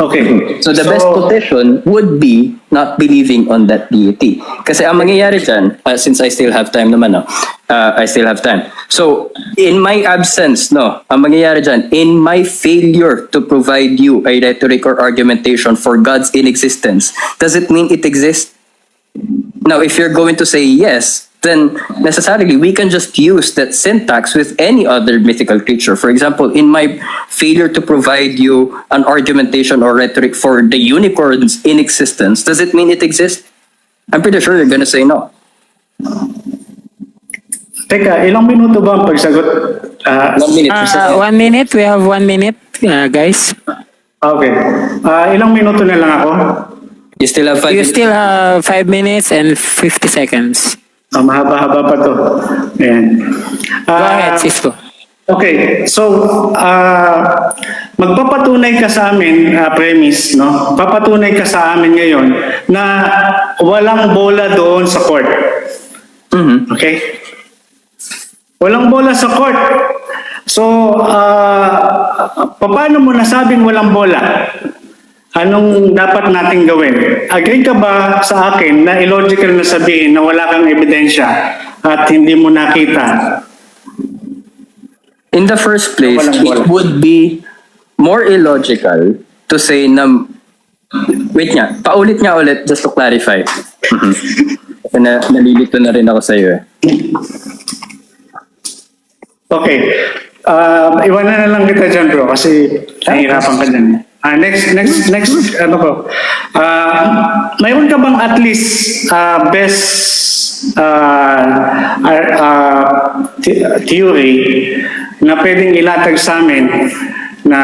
Okay. So the best position would be not believing on that deity. Kasi ang mangyayari dyan, since I still have time naman, I still have time. So in my absence, ang mangyayari dyan, in my failure to provide you a rhetoric or argumentation for God's inexistence, does it mean it exists? Now, if you're going to say yes, then necessarily we can just use that syntax with any other mythical creature. For example, in my failure to provide you an argumentation or rhetoric for the unicorn's inexistence, does it mean it exists? I'm pretty sure you're gonna say no. Teka, ilang minuto ba ang pagsagot? 1 minute. 1 minute. We have 1 minute, guys. Okay. Ilang minuto na lang ako? You still have 5 You minutes. still have 5 minutes and 50 seconds. Mahaba-haba pa to. Ayan. Go ahead, Cisco. Okay, so magpapatunay ka sa amin, premise, no? Papatunay ka sa amin ngayon na walang bola doon sa court. Okay? Walang bola sa court. So, paano mo nasabing walang bola? Anong dapat nating gawin? Agree ka ba sa akin na illogical na sabihin na wala kang ebidensya at hindi mo nakita? In the first place, Walang bola. it would be more illogical to say na... Wait nga, paulit nga ulit just to clarify. Kasi nalilito na rin ako sa iyo. Okay. Iwanan na lang kita dyan, bro, kasi nahihirapan ka dyan. Next, ano ko. Mayroon ka bang at least best theory na pwedeng ilatag sa amin na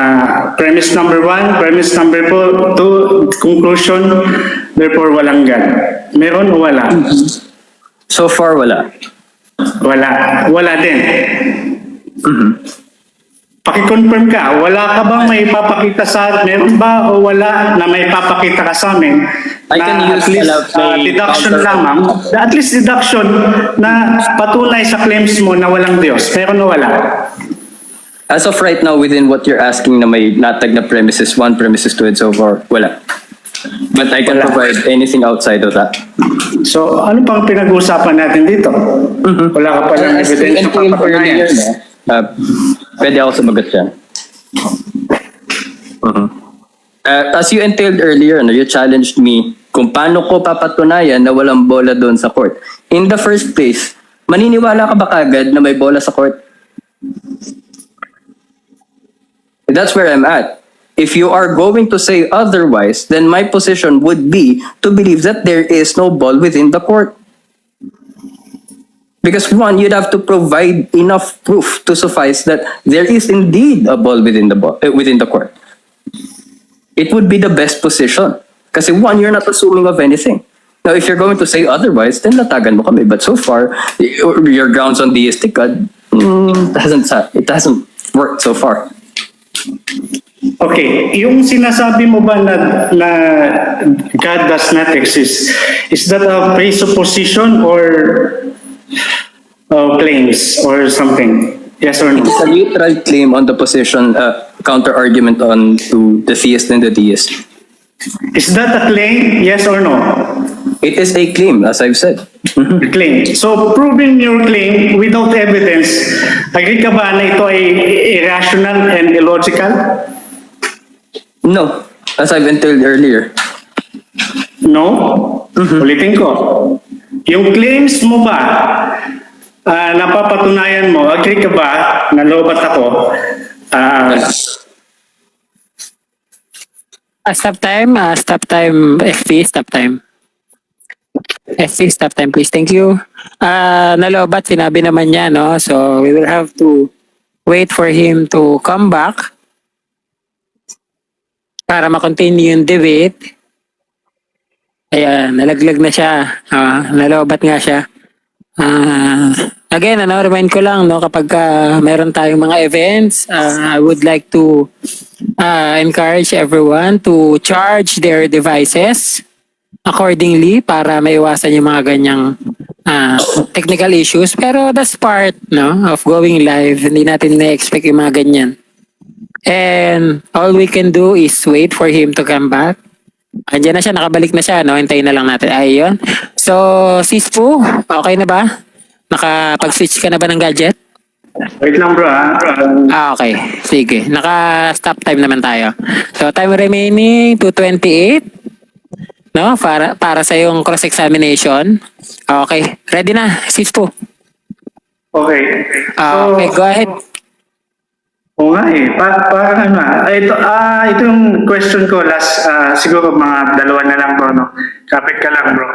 premise number 1, premise number 2, conclusion, therefore walang God? Meron o wala? So far, wala. Wala din. Paki-confirm ka, wala ka bang may papakita sa meron ba o wala na may papakita ka sa amin I can na use at least my deduction counter- lamang, at least deduction na patunay sa claims mo na walang Diyos? Meron o wala? As of right now, within what you're asking na may natag na premises 1, premises 2, and so far, wala. But I can Wala. provide anything outside of that. So, ano pang pinag-uusapan natin dito? Wala ka palang As you ebidensya entailed papatunayan. earlier, pwede ako sumagot dyan. As you entailed earlier, you challenged me kung paano ko papatunayan na walang bola doon sa court. In the first place, maniniwala ka ba kagad na may bola sa court? That's where I'm at. If you are going to say otherwise, then my position would be to believe that there is no ball within the court. Because one, you'd have to provide enough proof to suffice that there is indeed a ball within the court. It would be the best position. Kasi one, you're not assuming of anything. Now, if you're going to say otherwise, then latagan mo kami. But so far, your grounds on deistic God, it hasn't worked so far. Okay, yung sinasabi mo ba na God does not exist, is that a presupposition or claims or something? Yes or no? It's a neutral claim on the position, counter-argument on to the theist and the deist. Is that a claim? Yes or no? It is a claim, as I've said. Claim. So, proving your claim without evidence, agree ka ba na ito ay irrational and illogical? No, as I've entailed earlier. No? Ulitin ko. Yung claims mo ba, napapatunayan mo, agree ka ba, nalobat ako, Stop time, FP, stop time. FP, stop time, please. Thank you. Nalobat, sinabi naman niya, no? So, we will have to wait for him to come back para ma-continue yung debate. Ayan, nalaglag na siya. Nalobat nga siya. Again, remind ko lang, no, kapag meron tayong mga events, I would like to encourage everyone to charge their devices accordingly para maiwasan yung mga ganyang technical issues. Pero that's part, no, of going live. Hindi natin na-expect yung mga ganyan. And all we can do is wait for him to come back. Andiyan na siya, nakabalik na siya, no? Hintayin na lang natin. Ayun. So, Sis Poo, okay na ba? Nakapag-switch ka na ba ng gadget? wait lang bro Okay. Sige. Naka-stop time naman tayo. So, time remaining 2:28. No? Para sa yung cross-examination. Okay. Ready na, Sis Poo. Okay. Okay, go ahead. Oo nga eh. Parang ano ito yung question ko last, siguro mga dalawa na lang bro, no? Kapit ka lang bro.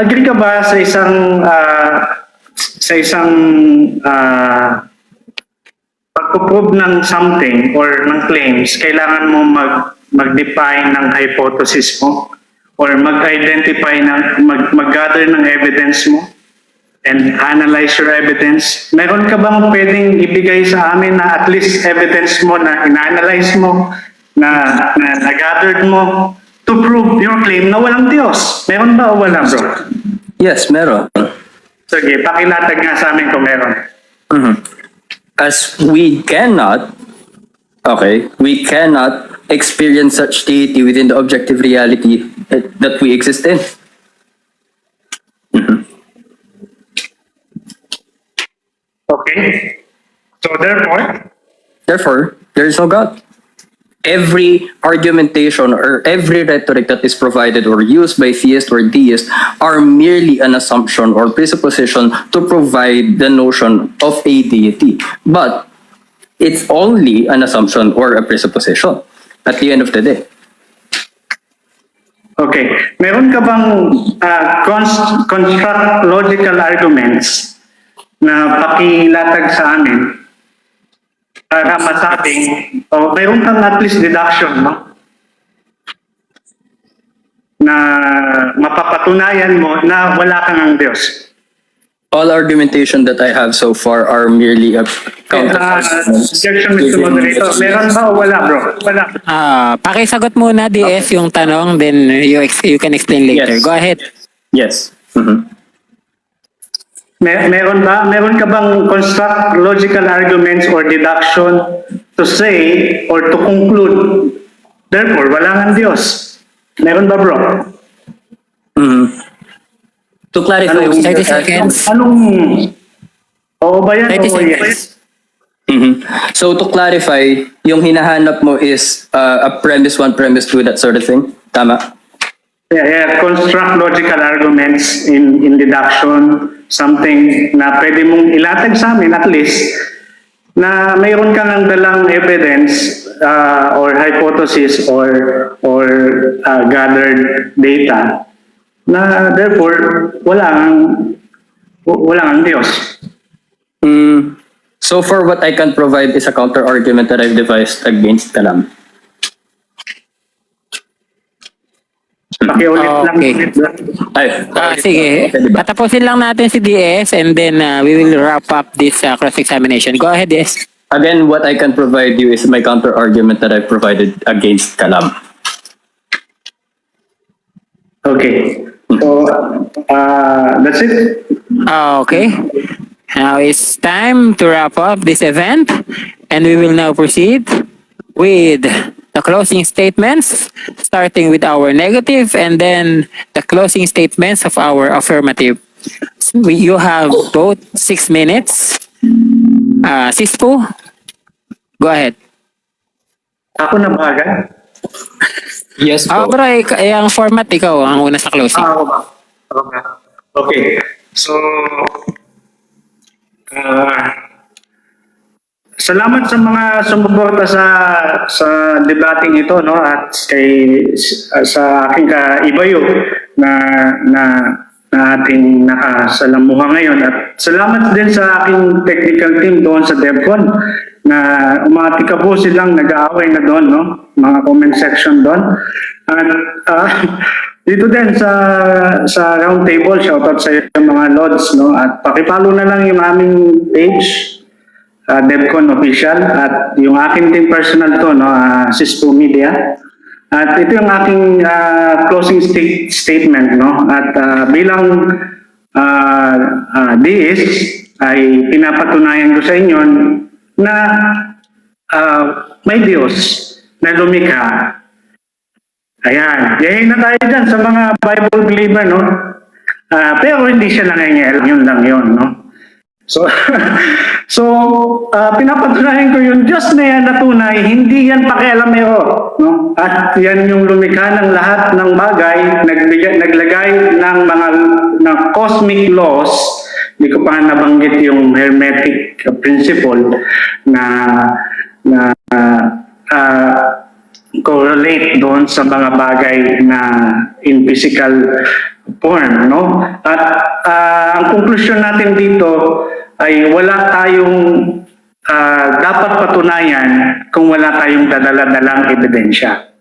Agree ka ba sa isang pag-prove ng something or ng claims, kailangan mo mag-define ng hypothesis mo or mag-identify mag-gather ng evidence mo and analyze your evidence? Meron ka bang pwedeng ibigay sa amin na at least evidence mo na ina-analyze mo, na na-gathered mo to prove your claim na walang Diyos? Meron ba o wala bro? Yes, meron. Sige, pakilatag nga sa amin kung meron. As we cannot experience such deity within the objective reality that we exist in. Okay. So Therefore, there is no God. Every argumentation or every rhetoric that is provided or used by theist or deist are merely an assumption or presupposition to provide the notion of a deity. But it's only an assumption or a presupposition at the end of the day. okay. Meron ka bang construct logical arguments na pakilatag sa amin para masabing, o meron kang at least deduction, no? Na mapapatunayan mo na wala kang ang Diyos. All argumentation that I have so far are merely a Objection, Mr. Moderator. Meron ba o wala, bro? Wala. Pakisagot muna, DS, yung tanong, then you can explain later. Yes. Go ahead. Yes. Meron ba? Meron ka bang construct logical arguments or deduction to say or to conclude, therefore, wala nang Diyos? Meron ba, bro? To clarify, 30 seconds. Anong... Oo ba yan? 30 Oo, seconds. yes. So to clarify, yung hinahanap mo is a premise 1, premise 2, that sort of thing? Tama? Yeah. Construct logical arguments in deduction, something na pwede mong ilatag sa amin at least na mayroon ka ng dalang evidence or hypothesis or gathered data na therefore walang Diyos. So far, what I can provide is a counter argument that I've devised against Kalam. Pakiulit lang. Okay. Sige, Diba? patapusin lang natin si DS and then we will wrap up this cross-examination. Go ahead, DS. Again, what I can provide you is my counter argument that I provided against Kalam. Okay. So, that's it. Okay. Now it's time to wrap up this event and we will now proceed with the closing statements, starting with our negative and then the closing statements of our affirmative. You have both 6 minutes. Sispo, go ahead. Ako na baga. Yes po. Bro, ang format, ikaw ang una sa closing. Ako ba? Okay. So, salamat sa mga sumuporta sa debating ito, no, at sa aking kaibayo na ating nakasalamuha ngayon, at salamat din sa aking technical team doon sa DevCon na umatikabo silang nag-aaway na doon, no, mga comment section doon. At dito din sa round table, shoutout sa mga Lods, no, at pakipalo na lang yung aming page, DevCon Official, at yung aking team personal to, no, Sispo Media. At ito yung aking closing statement, no, at bilang DS ay pinapatunayan ko sa inyo na may Diyos na lumikha. Ayan, yahin na tayo dyan sa mga Bible believer, no? Pero hindi siya nangyayari, yun lang yun, no? So, pinapatunayan ko yung Diyos na yan na tunay, hindi yan pakialamero, no? At yan yung lumikha ng lahat ng bagay, naglagay ng mga cosmic laws. Hindi ko pa nabanggit yung hermetic principle na correlate doon sa mga bagay na in physical form, no? At ang conclusion natin dito ay wala tayong dapat patunayan kung wala tayong dadala-dalang ebidensya.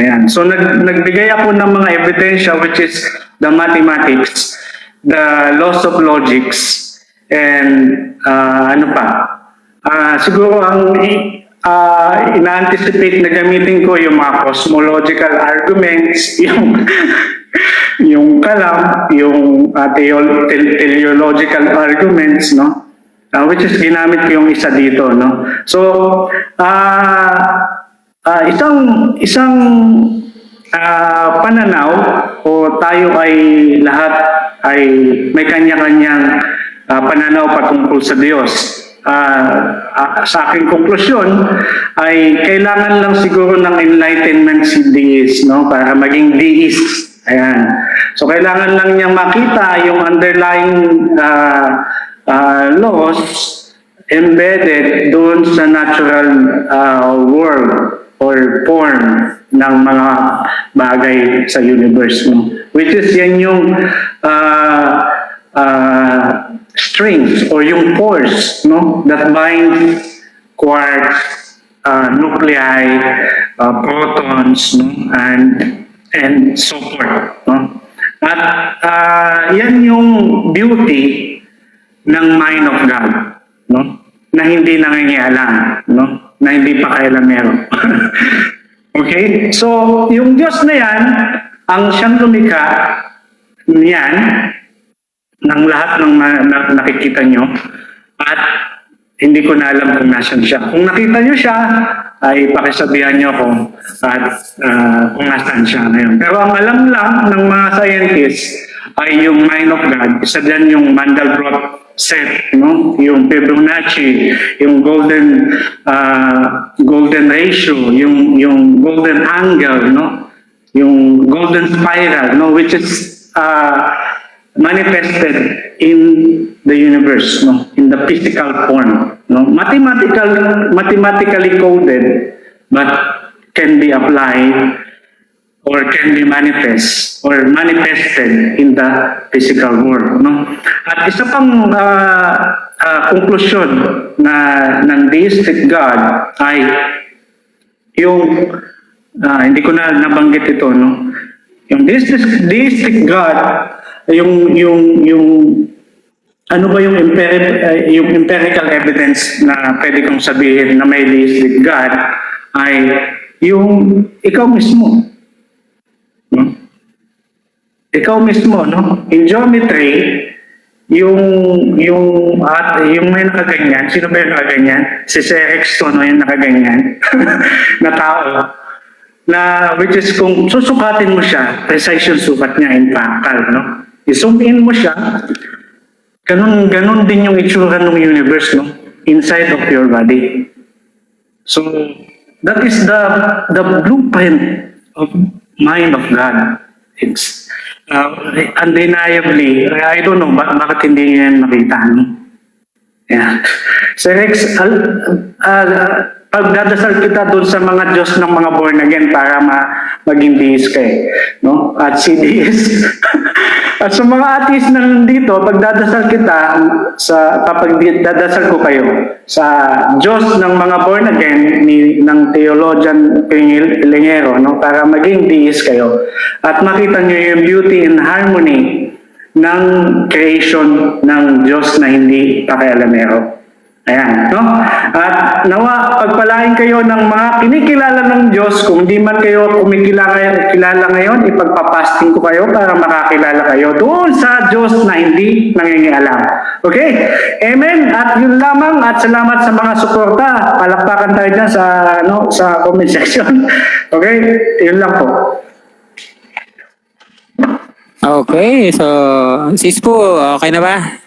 Ayan. So nagbigay ako ng mga ebidensya, which is the mathematics, the laws of logics, and ano pa? Siguro ang ina-anticipate na gamitin ko yung mga cosmological arguments, yung kalam, yung teleological arguments, no? Which is ginamit ko yung isa dito, no? So, isang pananaw o tayo ay lahat ay may kanya-kanyang pananaw patungkol sa Diyos. Sa aking konklusyon ay kailangan lang siguro ng enlightenment si deist, no, para maging deist. Ayan. So kailangan lang niyang makita yung underlying laws embedded doon sa natural world or form ng mga bagay sa universe, no? Which is yan yung strings or yung force, no, that binds quarks, nuclei, protons, no, and so forth, no? At yan yung beauty ng mind of God, no, na hindi nangingialam, no, na hindi pa kailamero. Okay, so yung Diyos na yan ang siyang lumikha niyan ng lahat ng nakikita nyo, at hindi ko na alam kung nasan siya. Kung nakita nyo siya, ay pakisabihan nyo ako at kung nasan siya ngayon. Pero ang alam lang ng mga scientists ay yung mind of God. Isa dyan yung Mandelbrot set, no? Yung Fibonacci, yung golden ratio, yung golden angle, no? Yung golden spiral, no? Which is manifested in the universe, no, in the physical form, no, mathematically coded, but can be applied or can be manifested in the physical world, no. At isa pang konklusyon na ng deistic God ay yung hindi ko na nabanggit ito, no, yung deistic God, yung ano ba yung empirical evidence na pwede kong sabihin na may deistic God ay yung ikaw mismo, no? Ikaw mismo, no? In geometry, yung may nakaganyan, sino ba yung nakaganyan? Si Sir Exton, no, yung nakaganyan na tao, na which is kung susukatin mo siya, precise yung sukat niya in fractal, no? I-zoom in mo siya, ganun din yung itsura ng universe, no? Inside of your body. So, that is the blueprint of mind of God. It's undeniably, I don't know, bakit hindi yan makita, no? Yeah. Sir Rex, pagdadasal kita doon sa mga Diyos ng mga born again para maging deist kayo, no? At si deist. At sa mga atheist na nandito, pagdadasal kita, kapag dadasal ko kayo sa Diyos ng mga born again ng theologian Lingero, no? Para maging deist kayo. At makita nyo yung beauty and harmony ng creation ng Diyos na hindi pakialamero. Ayan, no? At nawa, pagpalain kayo ng mga kinikilala ng Diyos. Kung di man kayo kilala ngayon, ipagpapasting ko kayo para makakilala kayo doon sa Diyos na hindi nangingialam. Okay? Amen? At yun lamang, at salamat sa mga suporta. Palakpakan tayo dyan sa comment section. Okay? Yun lang po. Okay, so sis po, okay na ba?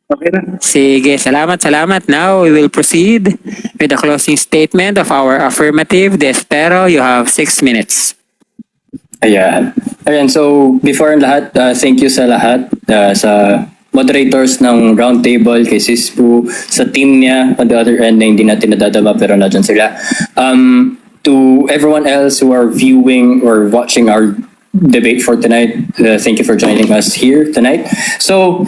Okay na. Sige, salamat. Now we will proceed with the closing statement of our affirmative. Despero, you have 6 minutes. Ayan. So before ang lahat, thank you sa lahat, sa moderators ng roundtable, kay Sispu, sa team niya on the other end na hindi natin nadadama pero nadyan sila. To everyone else who are viewing or watching our debate for tonight, thank you for joining us here tonight. So,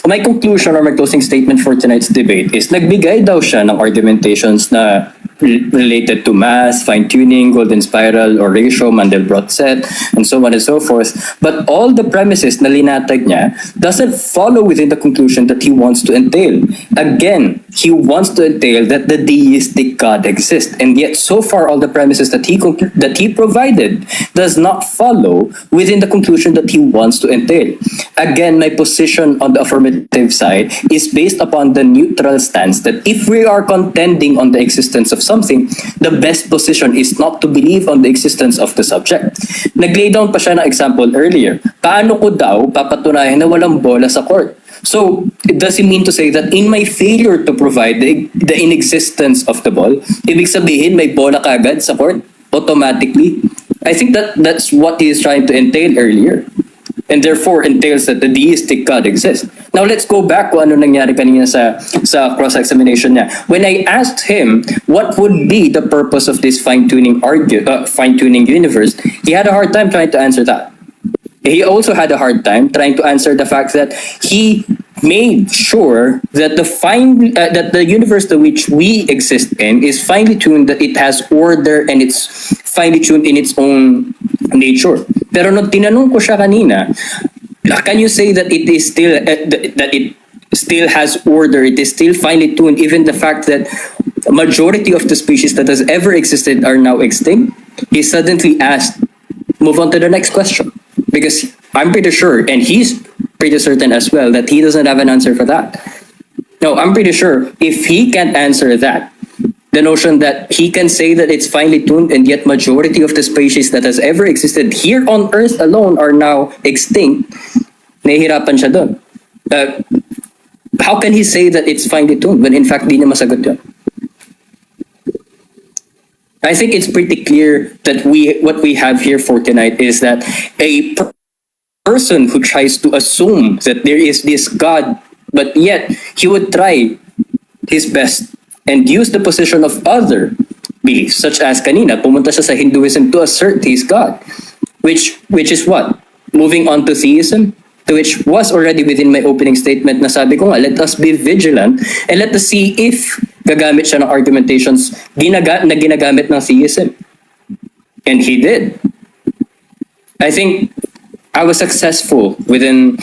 my conclusion or my closing statement for tonight's debate is nagbigay daw siya ng argumentations na related to math, fine-tuning, golden spiral, or ratio, Mandelbrot set, and so on and so forth. But all the premises na linatag niya doesn't follow within the conclusion that he wants to entail. Again, he wants to entail that the deistic God exists, and yet so far all the premises that he provided does not follow within the conclusion that he wants to entail. Again, my position on the affirmative side is based upon the neutral stance that if we are contending on the existence of something, the best position is not to believe on the existence of the subject. Nag-lay down pa siya ng example earlier. Paano ko daw papatunayan na walang bola sa court? So, does it mean to say that in my failure to provide the inexistence of the ball, ibig sabihin may bola kagad sa court automatically? I think that's what he is trying to entail earlier. And therefore entails that the deistic God exists. Now let's go back kung ano nangyari kanina sa cross-examination niya. When I asked him what would be the purpose of this fine-tuning universe, he had a hard time trying to answer that. He also had a hard time trying to answer the fact that he made sure that that the universe to which we exist in is finely tuned, that it has order and it's finely tuned in its own nature. Pero nung tinanong ko siya kanina, can you say that it is still that it still has order, it is still finely tuned, even the fact that majority of the species that has ever existed are now extinct? He suddenly asked, move on to the next question. Because I'm pretty sure, and he's pretty certain as well, that he doesn't have an answer for that. No, I'm pretty sure if he can't answer that, the notion that he can say that it's finely tuned and yet majority of the species that has ever existed here on Earth alone are now extinct, nahihirapan siya dun. How can he say that it's finely tuned when in fact di niya masagot yun? I think it's pretty clear that what we have here for tonight is that a person who tries to assume that there is this God, but yet he would try his best and use the position of other beliefs, such as kanina, pumunta siya sa Hinduism to assert his God, which is what? Moving on to theism, to which was already within my opening statement na sabi ko nga, let us be vigilant and let us see if gagamit siya ng argumentations na ginagamit ng theism. And he did. I think I was successful within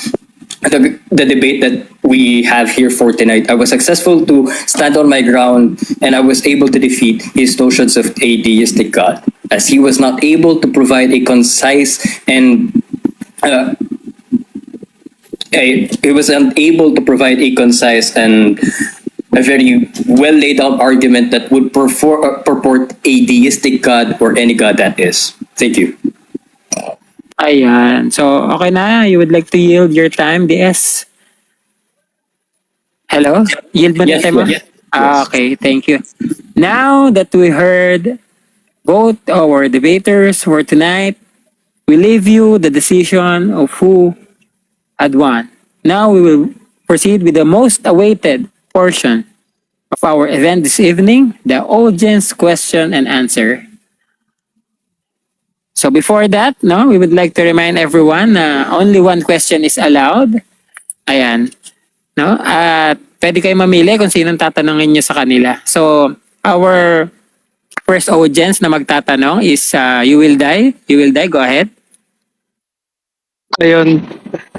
the debate that we have here for tonight. I was successful to stand on my ground, and I was able to defeat his notions of a deistic God, as he was not able to provide a concise and he was unable to provide a concise and a very well laid out argument that would purport a deistic God or any God that is. Thank you. Ayan. So, okay na. You would like to yield your time, DS? Hello? Yield ba na Yes, time mo? yes. Okay, thank you. Now that we heard both our debaters for tonight, we leave you the decision of who had won. Now we will proceed with the most awaited portion of our event this evening, the audience question and answer. So before that, no, we would like to remind everyone na only one question is allowed. Ayan. No? At pwede kayo mamili kung sinong tatanungin nyo sa kanila. So, our first audience na magtatanong is You Will Die. You Will Die, go ahead. Ayun.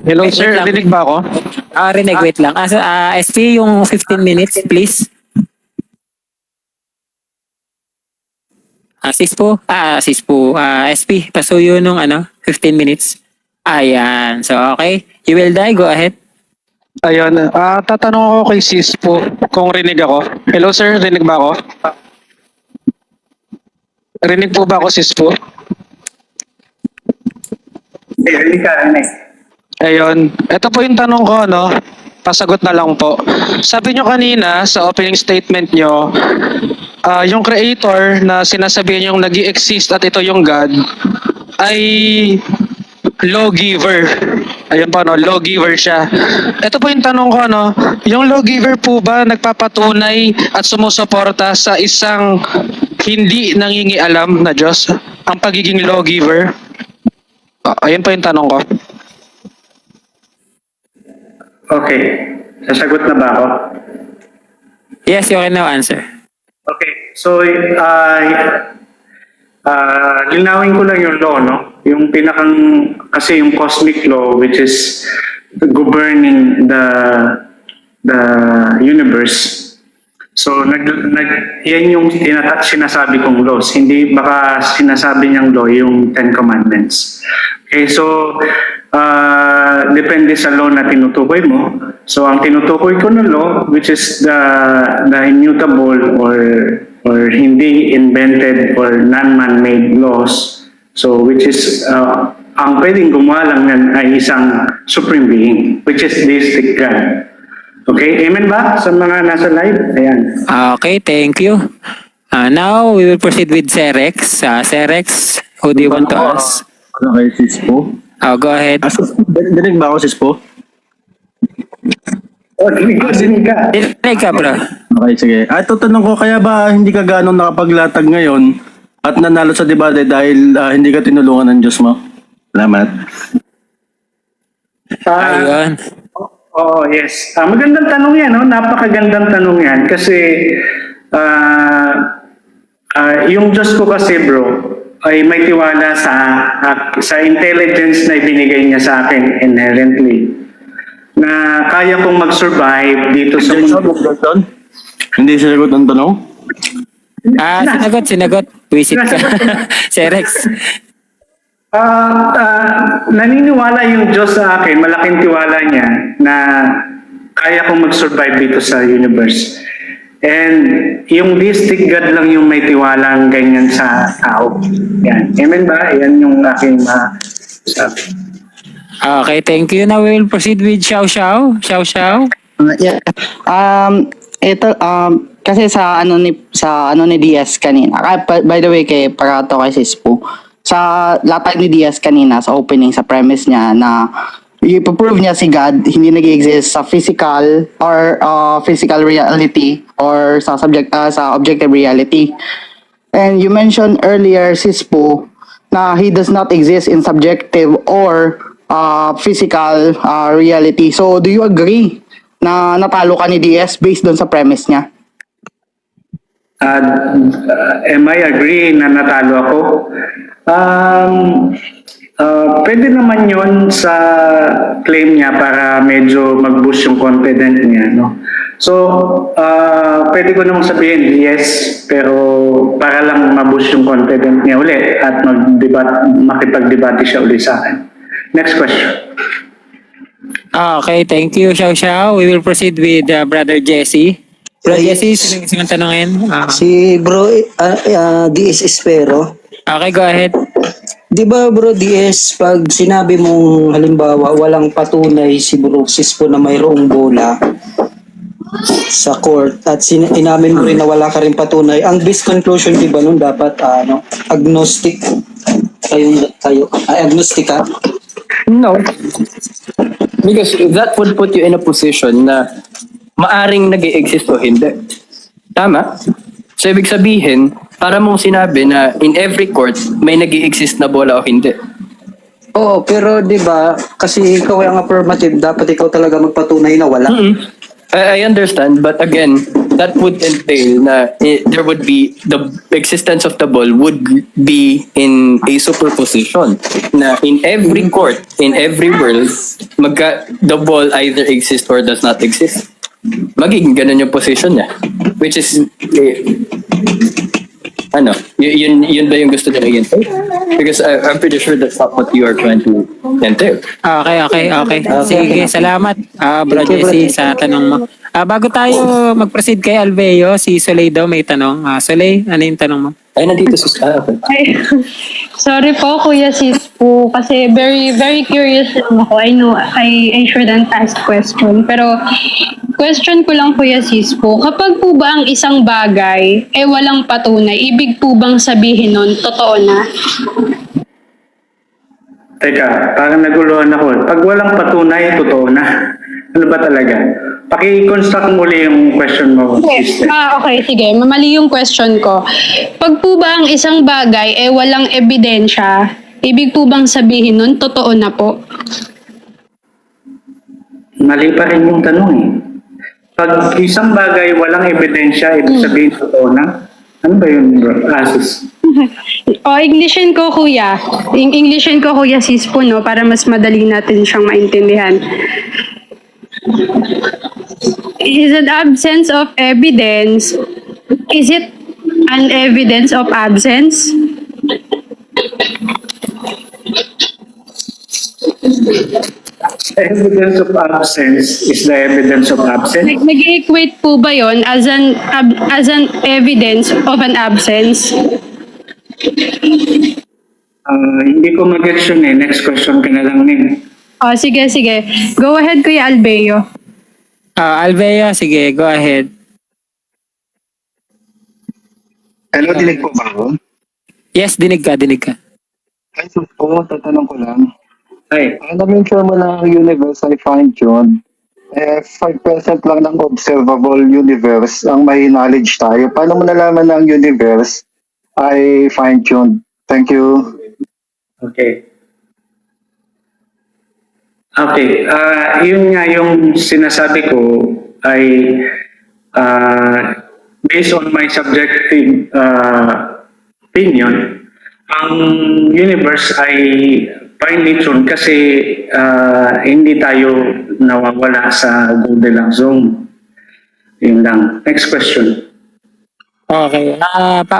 Hello Wait sir, lang. rinig ba ako? Rinig, wait lang. SP, yung 15 minutes, please. SP, pasuyo nung 15 minutes. Ayan. So, okay. You Will Die, go ahead. Ayun. Tatanong ako kay sis po kung rinig ako. Hello sir, rinig ba ako? Rinig po ba ako sis po? Ayun. Ito po yung tanong ko, no? Pasagot na lang po. Sabi nyo kanina sa opening statement nyo, yung creator na sinasabi yung nag-i-exist at ito yung God ay lawgiver. Ayun po, no? Lawgiver siya. Ito po yung tanong ko, no? Yung lawgiver po ba nagpapatunay at sumusuporta sa isang hindi nangingialam na Diyos? Ang pagiging lawgiver? Ayun po yung tanong ko. Okay. Sasagot na ba ako? Yes, you can now answer. Okay. So, linawin ko lang yung law, no? Yung kasi yung cosmic law, which is governing the universe. So, yan yung sinasabi kong laws. Hindi baka sinasabi niyang law yung Ten Commandments. Okay, so, depende sa law na tinutukoy mo. So, ang tinutukoy ko na law, which is the immutable or hindi invented or non-man-made laws. So, which is, ang pwedeng gumawa lang yan ay isang supreme being, which is deistic God. Okay, amen ba sa mga nasa live? Ayan. Okay, thank you. Now, we will proceed with Serex. Serex, who do you want to ask? Ano kay Sispo? Go ahead. Dinig ba ako, Sispo? Dinig ka. Dinig ka, bro. Okay, sige. Ito tanong ko, kaya ba hindi ka gano'ng nakapaglatag ngayon at nanalo sa debate dahil hindi ka tinulungan ng Diyos mo? Salamat. Ayun. Oh, yes. Magandang tanong yan, no? Napakagandang tanong yan kasi yung Diyos ko kasi, bro, ay may tiwala sa intelligence na ibinigay niya sa akin inherently. Na kaya kong mag-survive dito sa mundo. Hindi sinagot ang tanong? Sinagot. Visit ka. Serex. Naniniwala yung Diyos sa akin, malaking tiwala niya na kaya kong mag-survive dito sa universe. And yung deistic God lang yung may tiwalang ganyan sa tao. Yan. Amen ba? Yan yung aking masasabi. Okay, thank you. Now we will proceed with Xiao Xiao. Xiao Xiao. Yeah. Ito kasi sa ano ni DS kanina. By the way kay Parato kay Sispo. Sa latag ni DS kanina sa opening sa premise niya na i-prove niya si God hindi nag-exist sa physical or physical reality or sa objective reality. And you mentioned earlier, Sispo, na he does not exist in subjective or physical reality. So do you agree na natalo ka ni DS based doon sa premise niya? Am I agree na natalo ako? Pwede naman yon sa claim niya para medyo mag-boost yung confidence niya, no? So, pwede ko namang sabihin yes, pero para lang ma-boost yung confidence niya uli at makipag-debate siya uli sa akin. Next question. Okay, thank you, Xiao Xiao. We will proceed with Brother Jesse. Brother Jesse, sino tanongin? Si bro, DS Espero. Okay, go ahead. Di ba bro DS, pag sinabi mong halimbawa walang patunay si bro Sispo na mayroong bola sa court at inamin mo rin na wala ka rin patunay, ang best conclusion di ba nun dapat agnostic kayo agnostic ka? No. Because that would put you in a position na maaring nag-i-exist o hindi. Tama? So, ibig sabihin, para mong sinabi na in every court, may nag-i-exist na bola o hindi. Oo, pero di ba kasi ikaw ang affirmative, dapat ikaw talaga magpatunay na wala. I understand, but again, that would entail na there would be the existence of the ball would be in a superposition na in every court, in every world, the ball either exists or does not exist. Magiging ganun yung position niya, which is yun ba yung gusto nila i-entail? Because I'm pretty sure that's not what you are trying to entail. Okay. Sige, salamat, Bro Jesse, sa tanong mo. Bago tayo mag-proceed kay Alveo, si Soleil daw may tanong. Soleil, ano yung tanong mo? Ay, nandito si okay. Ay, sorry po, Kuya Sispo, kasi very, very curious lang ako. I know I shouldn't ask question, pero question ko lang, Kuya Sispo, kapag po ba ang isang bagay walang patunay, ibig po bang sabihin nun, totoo na? Teka, parang naguluhan ako. Pag walang patunay, totoo na. Ano ba talaga? Paki-construct muli yung question mo, sister. Okay, sige. Mamali yung question ko. Pag po ba ang isang bagay walang ebidensya, ibig po bang sabihin nun, totoo na po? Mali pa rin yung tanong eh. Pag isang bagay walang ebidensya, ibig sabihin totoo na. Ano ba yun, bro? Asis. O, Englishin ko, kuya. Englishin ko, kuya Sispo, no? Para mas madali natin siyang maintindihan. Is an absence of evidence, is it an evidence of absence? Evidence of absence is the evidence of absence. Nag-equate po ba yon as an evidence of an absence? Hindi ko mag-get yun eh. Next question ka na lang din. O, sige. Go ahead, Kuya Albeo. Alvea, sige, go ahead. Hello, dinig po ba ako? Yes, dinig ka. Ay, so po, tatanong ko lang. Ay, Na-mention mo na ang universe ay fine-tuned. 5% lang ng observable universe ang may knowledge tayo. Paano mo nalaman na ang universe ay fine-tuned? Thank you. okay. Okay, yun nga yung sinasabi ko ay based on my subjective opinion, ang universe ay finely tuned kasi hindi tayo nawawala sa Goldilocks zone. Yun lang. Next question. Okay.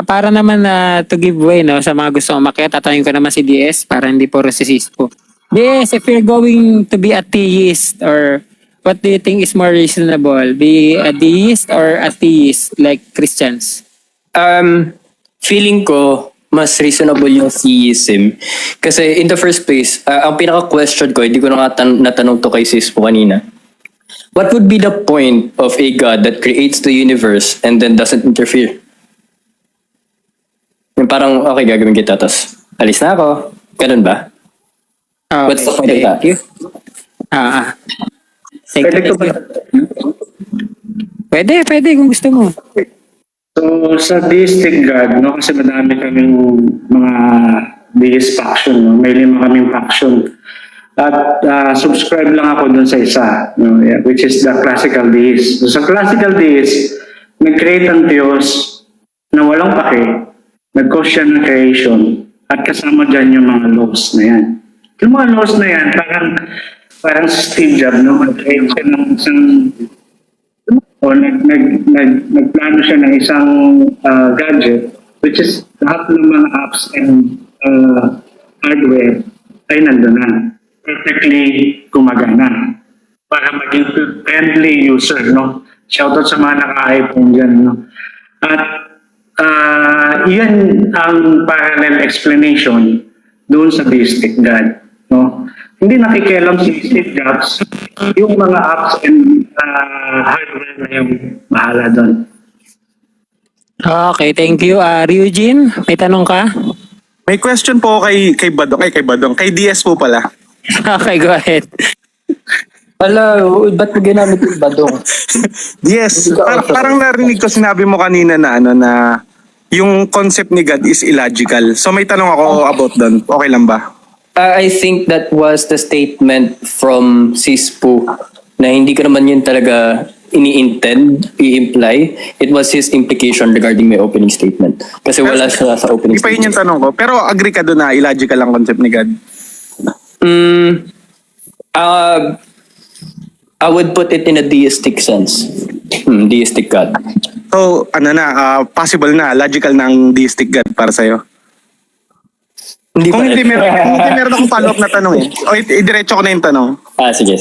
Para naman to give way no, sa mga gusto umakyat, tatanungin ko naman si DS para hindi po si Sispo. DS, if you're going to be a theist, or what do you think is more reasonable? Be a deist or a theist like Christians? Feeling ko, mas reasonable yung theism. Kasi in the first place, ang pinaka-question ko, hindi ko na natanong to kay Sispo kanina. What would be the point of a God that creates the universe and then doesn't interfere? Yung parang, okay, gagawin kita, tapos alis na ako. Ganun ba? Okay, What's the point of that? thank you. Thank Pwede ko ba? you. Pwede kung gusto mo. So, sa deistic God, no, kasi madami kaming mga deist faction, no? May 5 kaming faction. At subscribe lang ako dun sa isa, no? Yeah, which is the classical deist. So, sa classical deist, nag-create ang Diyos na walang pake, nag-cause siya ng creation, at kasama dyan yung mga laws na yan. Yung mga laws na yan, parang si Steve Jobs, no? Nag-create siya ng isang o nagplano siya ng isang gadget, which is lahat ng mga apps and hardware ay nandun na. Perfectly gumagana. Para maging friendly user, no? Shoutout sa mga naka-iPhone dyan, no? At yan ang parallel explanation doon sa deistic God, no? Hindi nakikialam si Steve Jobs, yung mga apps and hardware na yung bahala doon. Okay, thank you. Ryujin, may tanong ka? May question po kay Badong. Kay DS po pala. Okay, go ahead. Ala, ba't mo ginamit yung badong? Yes, parang narinig ko sinabi mo kanina na na yung concept ni God is illogical. So may tanong ako about doon. Okay lang ba? I think that was the statement from Sispo na hindi ko naman yun talaga ini-intend, i-imply. It was his implication regarding my opening statement. Kasi wala siya sa opening Ipa yun statement. yung tanong ko. Pero agree ka doon na illogical ang concept ni God? I would put it in a deistic sense. Deistic God. So, possible na, logical na ang deistic God para sa'yo? Hindi Kung pa hindi, meron akong follow-up na tanong eh. O, idiretso ko na yung tanong. Sige.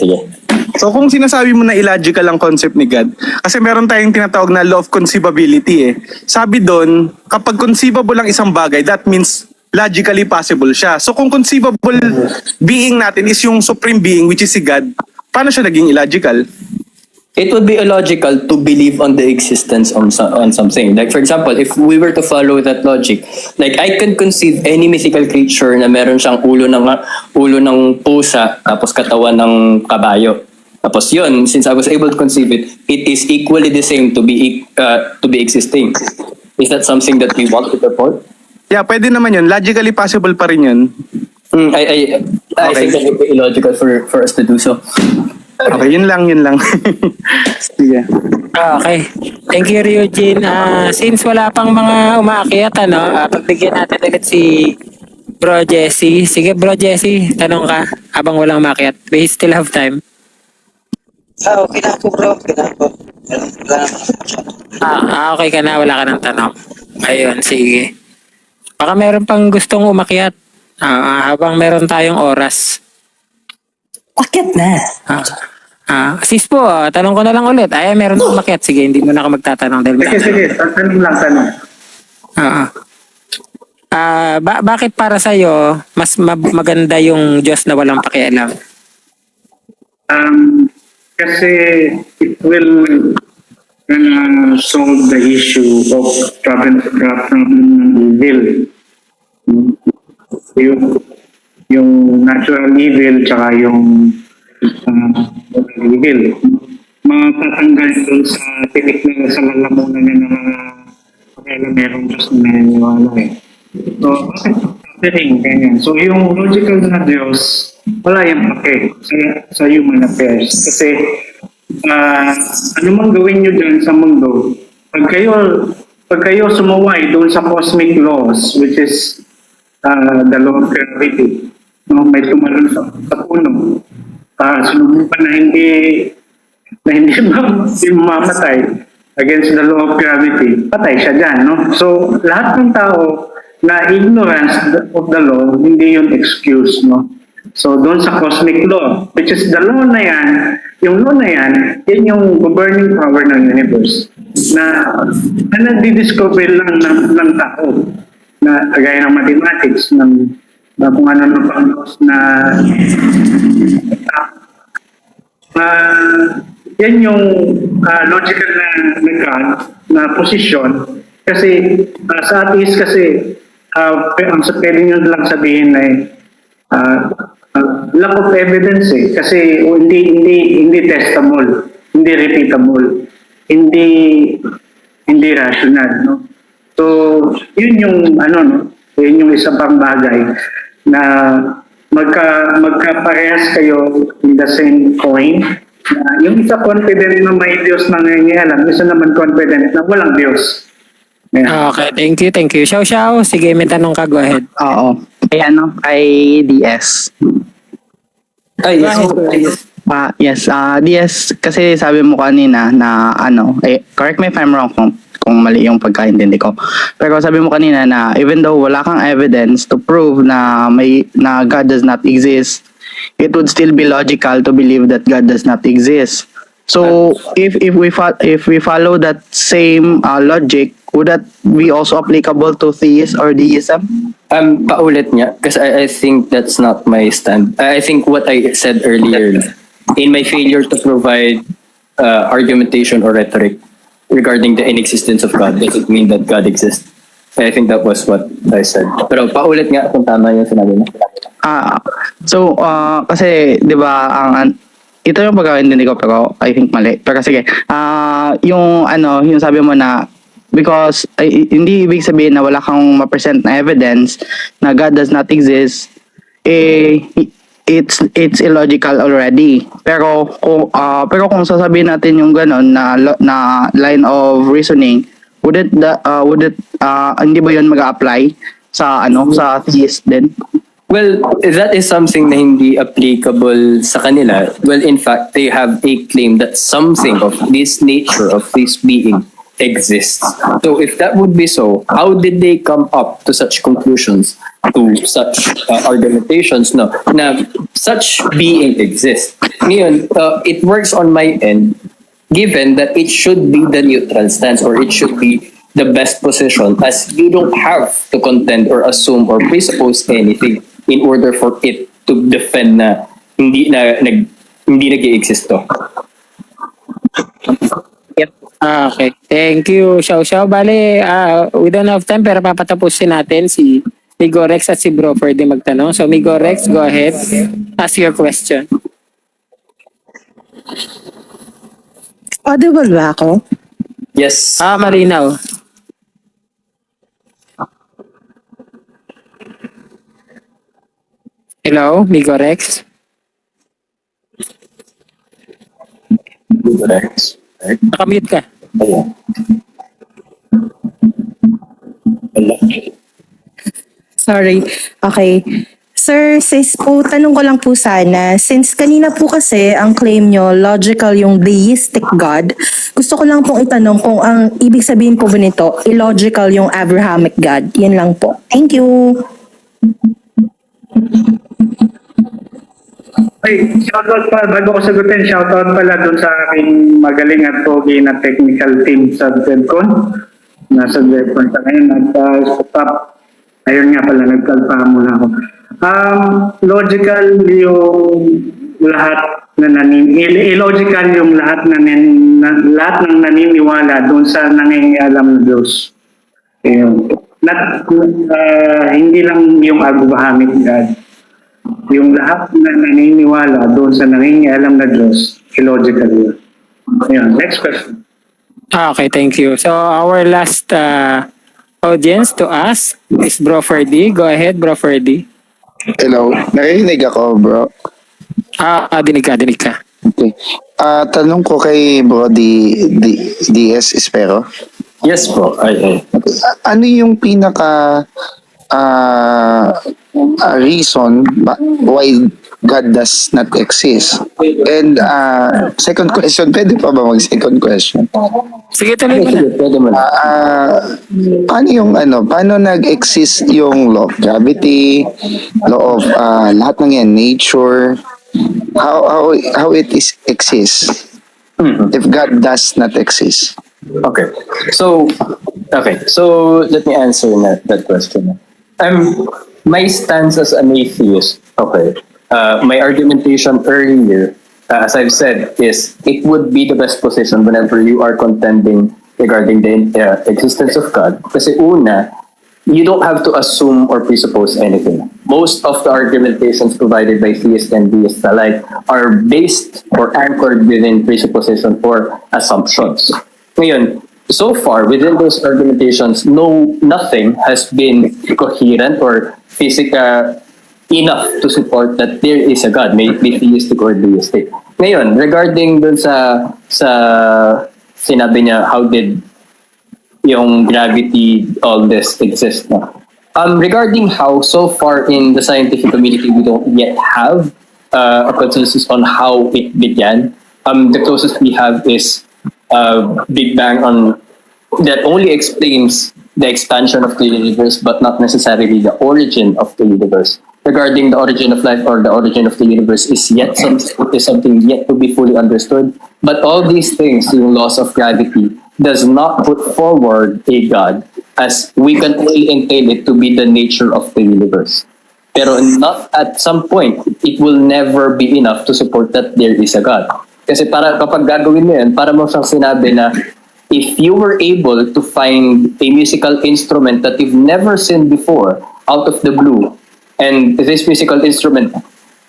So, kung sinasabi mo na illogical ang concept ni God, kasi meron tayong tinatawag na law of conceivability eh. Sabi doon, kapag conceivable ang isang bagay, that means logically possible siya. So, kung conceivable being natin is yung supreme being, which is si God, paano siya naging illogical? It would be illogical to believe on the existence on something. Like for example, if we were to follow that logic, like I can conceive any mythical creature na meron siyang ulo ng pusa tapos katawan ng kabayo. Tapos yun, since I was able to conceive it, it is equally the same to be existing. Is that something that we want to report? Yeah, pwede naman yun. Logically possible pa rin yun. I think that would be illogical for us to do so. Okay, yun lang. Sige. Okay. Thank you, Ryujin. Since wala pang mga umaakyat, pagbigyan natin ulit si Bro Jesse. Sige, Bro Jesse, tanong ka habang walang umaakyat. We still have time. Okay na po bro, okay na po. Wala naman. Okay ka na, wala ka ng tanong. Ayun, sige. Baka meron pang gustong umakyat habang meron tayong oras. Akit na. Sis po, tanong ko na lang ulit. Ay, meron umakyat. Sige, hindi mo na ako magtatanong dahil Sige, tanong lang, tanong. bakit para sa'yo mas maganda yung Diyos na walang pakialam? Kasi it will solve the issue of trouble from evil. Yung natural evil tsaka yung evil. Matatanggal doon sa tinik na sa lalamunan niya ng mga pakialam merong Diyos na naniniwala eh. So, ganyan. So, yung logical na Diyos, wala yung pake sa human affairs. Kasi, ano mang gawin nyo dyan sa mundo, pag kayo sumuway doon sa cosmic laws, which is the law of gravity, no, may tumalon sa puno, sinubukan na hindi mamamatay against the law of gravity, patay siya dyan. No? So, lahat ng tao na ignorance of the law, hindi yun excuse. No? So, doon sa cosmic law, which is the law na yan, yung law na yan, yan yung governing power ng universe na nagdi-discover lang ng tao na kagaya ng mathematics, na kung ano na pang laws na yan yung logical na posisyon kasi sa atheist kasi ang pwede nyo lang sabihin ay lack of evidence kasi hindi testable, hindi repeatable, hindi rational, no? So yun yung yun yung isa pang bagay na magkaparehas kayo in the same coin. Yung isa confident na may Diyos na nangyayala, isa naman confident na walang Diyos. Yeah. Okay, thank you. Xiao, sige, may tanong ka, go ahead. Oo. Kay DS. Ay, yes. Yes, DS, kasi sabi mo kanina na correct me if I'm wrong kung mali yung pagkaintindi ko. Pero sabi mo kanina na even though wala kang evidence to prove na God does not exist, it would still be logical to believe that God does not exist. So if we follow that same logic, would that be also applicable to theism or deism? Paulit niya, because I think that's not my stand. I think what I said earlier, in my failure to provide argumentation or rhetoric regarding the inexistence of God, does it mean that God exists? I think that was what I said. Pero paulit nga kung tama yung sinabi mo. Kasi 'di ba ito yung pagkaintindi ko pero I think mali. Pero sige. Yung sabi mo na because hindi ibig sabihin na wala kang ma-present na evidence na God does not exist, it's illogical already. Pero kung sasabihin natin yung ganon na line of reasoning, would it hindi ba yun mag-apply sa sa theist din? Well, that is something na hindi applicable sa kanila. Well, in fact, they have a claim that something of this nature, of this being, exists. So if that would be so, how did they come up to such conclusions, to such argumentations na such being exists? Ngayon, it works on my end, given that it should be the neutral stance or it should be the best position, as you don't have to contend or assume or presuppose anything in order for it to defend na hindi nag-i-exist to. Okay. Thank you, Xiao. Bale, we don't have time pero papatapusin natin si Migorex at si Bro Ferdy magtanong. So Migorex, go ahead. Ask your question. Audible ba ako? Yes. Malinaw. Hello, Migorex? Correct. Nakamute ka. Ayan. Sorry. Okay. Sir, sis po, tanong ko lang po sana, since kanina po kasi ang claim nyo, logical yung deistic God, gusto ko lang pong itanong kung ang ibig sabihin po ba nito, illogical yung Abrahamic God. Yan lang po. Thank you. Ay, shoutout pa, bago ko sagutin, shoutout pala doon sa aking magaling at pogi na technical team sa DevCon. Nasa DevCon sa ngayon at sa top. Ayun nga pala, nagkalpa muna ako. Logical yung lahat na illogical yung lahat lahat ng naniniwala doon sa nangingialam na Diyos. Ayun. Hindi lang yung Abrahamic God. Yung lahat na naniniwala doon sa nangingialam na Diyos, illogical yun. Ayun. Next question. Okay, thank you. So our last audience to ask is Bro Ferdy. Go ahead, Bro Ferdy. Hello, narinig ako, bro. Dinig ka. Okay. Tanong ko kay bro DS Espero. Yes po. Ay. Ano yung pinaka reason why God does not exist? And second question, pwede pa ba mag-second question? Sige, tuloy mo na. Pwede mo na. Paano nag-exist yung law of gravity, law of lahat ng yan, nature, how it is exists if God does not exist? Okay. So let me answer that question. My stance as an atheist, okay. My argumentation earlier, as I've said, is it would be the best position whenever you are contending regarding the existence of God. Kasi una, you don't have to assume or presuppose anything. Most of the argumentations provided by theists and deists alike are based or anchored within presupposition or assumptions. Ngayon, so far, within those argumentations, nothing has been coherent or physical enough to support that there is a God, may be theistic or deistic. Ngayon, regarding dun sa sinabi niya, how did yung gravity, all this exist? No? Regarding how, so far in the scientific community, we don't yet have a consensus on how it began. The closest we have is Big Bang that only explains the expansion of the universe, but not necessarily the origin of the universe. Regarding the origin of life or the origin of the universe is something yet to be fully understood. But all these things, the laws of gravity, does not put forward a God, as we can only entail it to be the nature of the universe. Pero not at some point, it will never be enough to support that there is a God. Kasi kapag gagawin mo yan, para mo siyang sinabi na if you were able to find a musical instrument that you've never seen before out of the blue, and this musical instrument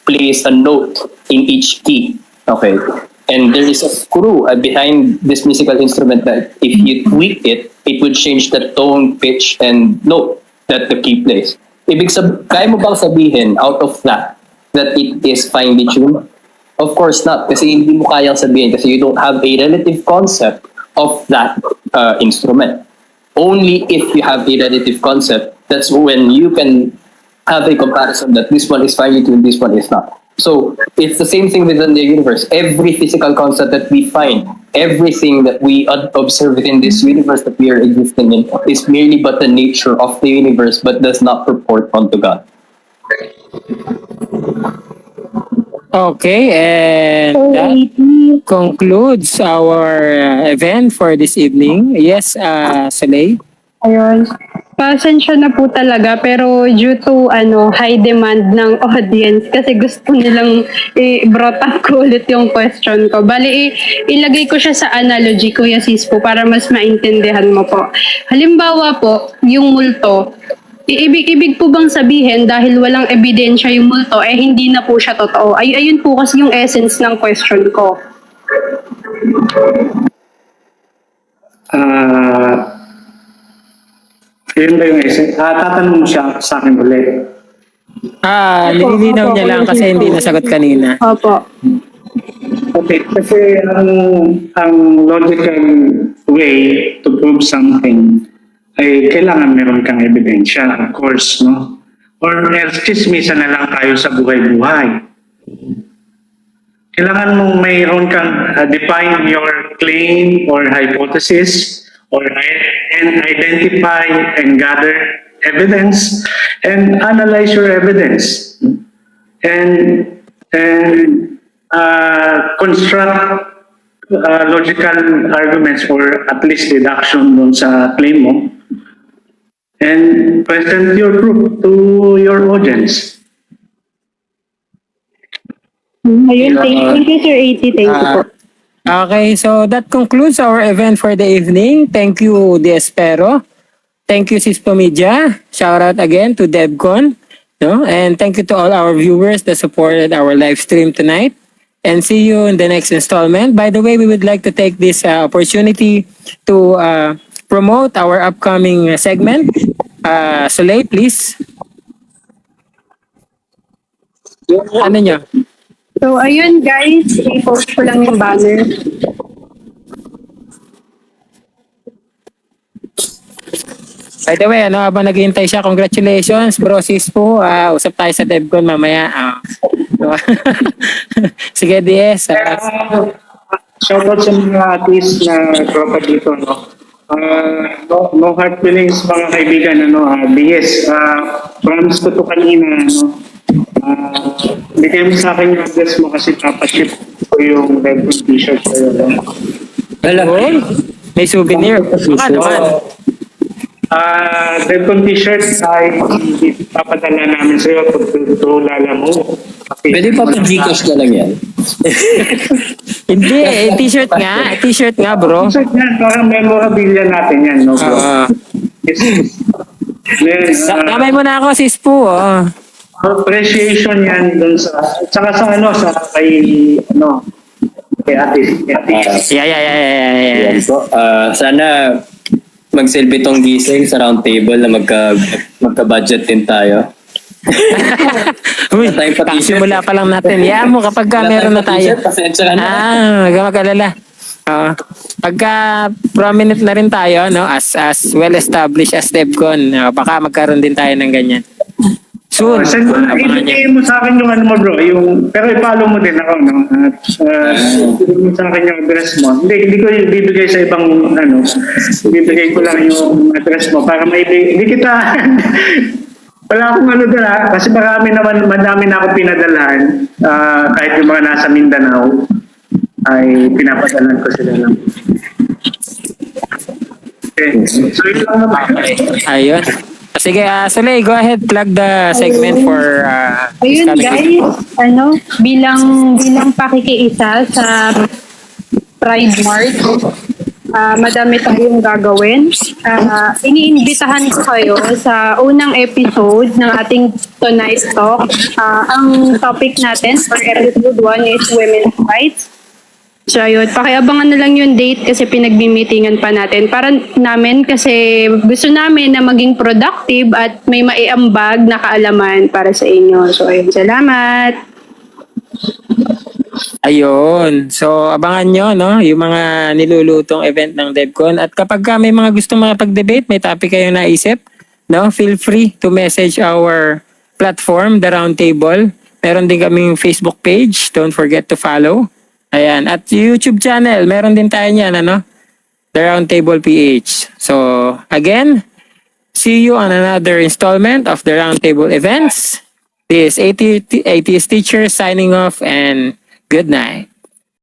plays a note in each key, okay? And there is a screw behind this musical instrument that if you tweak it, it would change the tone, pitch, and note that the key plays. Kaya mo bang sabihin out of that it is finely tuned? Of course not, kasi hindi mo kayang sabihin kasi you don't have a relative concept of that instrument. Only if you have a relative concept, that's when you can have a comparison that this one is finely tuned, this one is not. So it's the same thing within the universe. Every physical concept that we find, everything that we observe within this universe that we are existing in is merely but the nature of the universe, but does not purport onto God. Okay, and that concludes our event for this evening. Yes, Saleh? Ayun. Pasensya na po talaga pero due to high demand ng audience kasi gusto nilang i-brought up ko ulit yung question ko. Bali, ilagay ko siya sa analogy, Kuya Sis po, para mas maintindihan mo po. Halimbawa po, yung multo, ibig po bang sabihin dahil walang ebidensya yung multo, hindi na po siya totoo? Ayun po kasi yung essence ng question ko. Yun ba yung essence? Tatanong mo siya sa akin ulit. Nililinaw niya lang kasi hindi nasagot kanina. Opo. Okay, kasi ang logical way to prove something ay kailangan meron kang ebidensya, of course, no? Or else chismisa na lang tayo sa buhay-buhay. Kailangan mong mayroon kang define your claim or hypothesis or and identify and gather evidence and analyze your evidence and construct logical arguments or at least deduction dun sa claim mo and present your proof to your audience. Ayun, thank you, Sir AT. Thank you po. Okay, so that concludes our event for the evening. Thank you, Diespero. Thank you, Sispo Media. Shout out again to DebCon. No? And thank you to all our viewers that supported our live stream tonight. And see you in the next installment. By the way, we would like to take this opportunity to promote our upcoming segment. Soleil, please. Ano nyo? So, ayun guys, i-post ko lang yung banner. By the way, habang naghihintay siya, congratulations, bro, Sispo. Usap tayo sa DebCon mamaya. Sige, DS. Shoutout sa mga artists na tropa dito, no? No hard feelings, mga kaibigan, DS. Promise ko to kanina, bigay mo sa akin yung address mo kasi papaship ko yung red t-shirt sa'yo. Hello? May souvenir. Baka naman. Red t-shirt ay papadala namin sa'yo to Lala mo. Pwede pa pa-Gcash na lang yan. Hindi, t-shirt nga. T-shirt nga, bro. T-shirt nga, parang memorabilia natin yan, no bro? Kamay mo na ako, Sispo. Appreciation yan dun sa saka sa kay ate. Yeah. Yan po. Sana magsilbi tong gising sa round table na magka-budget din tayo. Uy, simula pa lang natin. Yeah mo kapag meron na tayo. Huwag ka mag-alala. Pagka prominent na rin tayo, no, as well established as DebCon, baka magkaroon din tayo ng ganyan. Soon. Ibigay mo sa akin yung mo bro, pero i-follow mo din ako, no? At ibigay mo sa akin yung address mo. Hindi ko ibibigay sa ibang ibibigay ko lang yung address mo para hindi kita wala akong doon kasi madami na ako pinadalahan kahit yung mga nasa Mindanao ay pinapadalan ko sila lang. Okay. So yun lang naman. Ayun. Sige, Soleil, go ahead, plug the segment for Ayun guys, bilang pakikiisa sa Pride March, madami tayong gagawin. Iniimbitahan ko kayo sa unang episode ng ating Tonight Talk. Ang topic natin for episode 1 is women's rights. So ayun, pakiabangan na lang yung date kasi pinagmi-meetingan pa natin para namin kasi gusto namin na maging productive at may maiambag na kaalaman para sa inyo. So ayun, salamat! Ayun. So, abangan nyo, no? Yung mga nilulutong event ng DebCon. At kapag may mga gusto makapag-debate, may topic kayo naisip, no? Feel free to message our platform, The Roundtable. Meron din kaming Facebook page. Don't forget to follow. Ayan. At YouTube channel, meron din tayo niyan, The Roundtable PH. So, again, see you on another installment of The Roundtable events. This is ATS Teacher signing off and good night.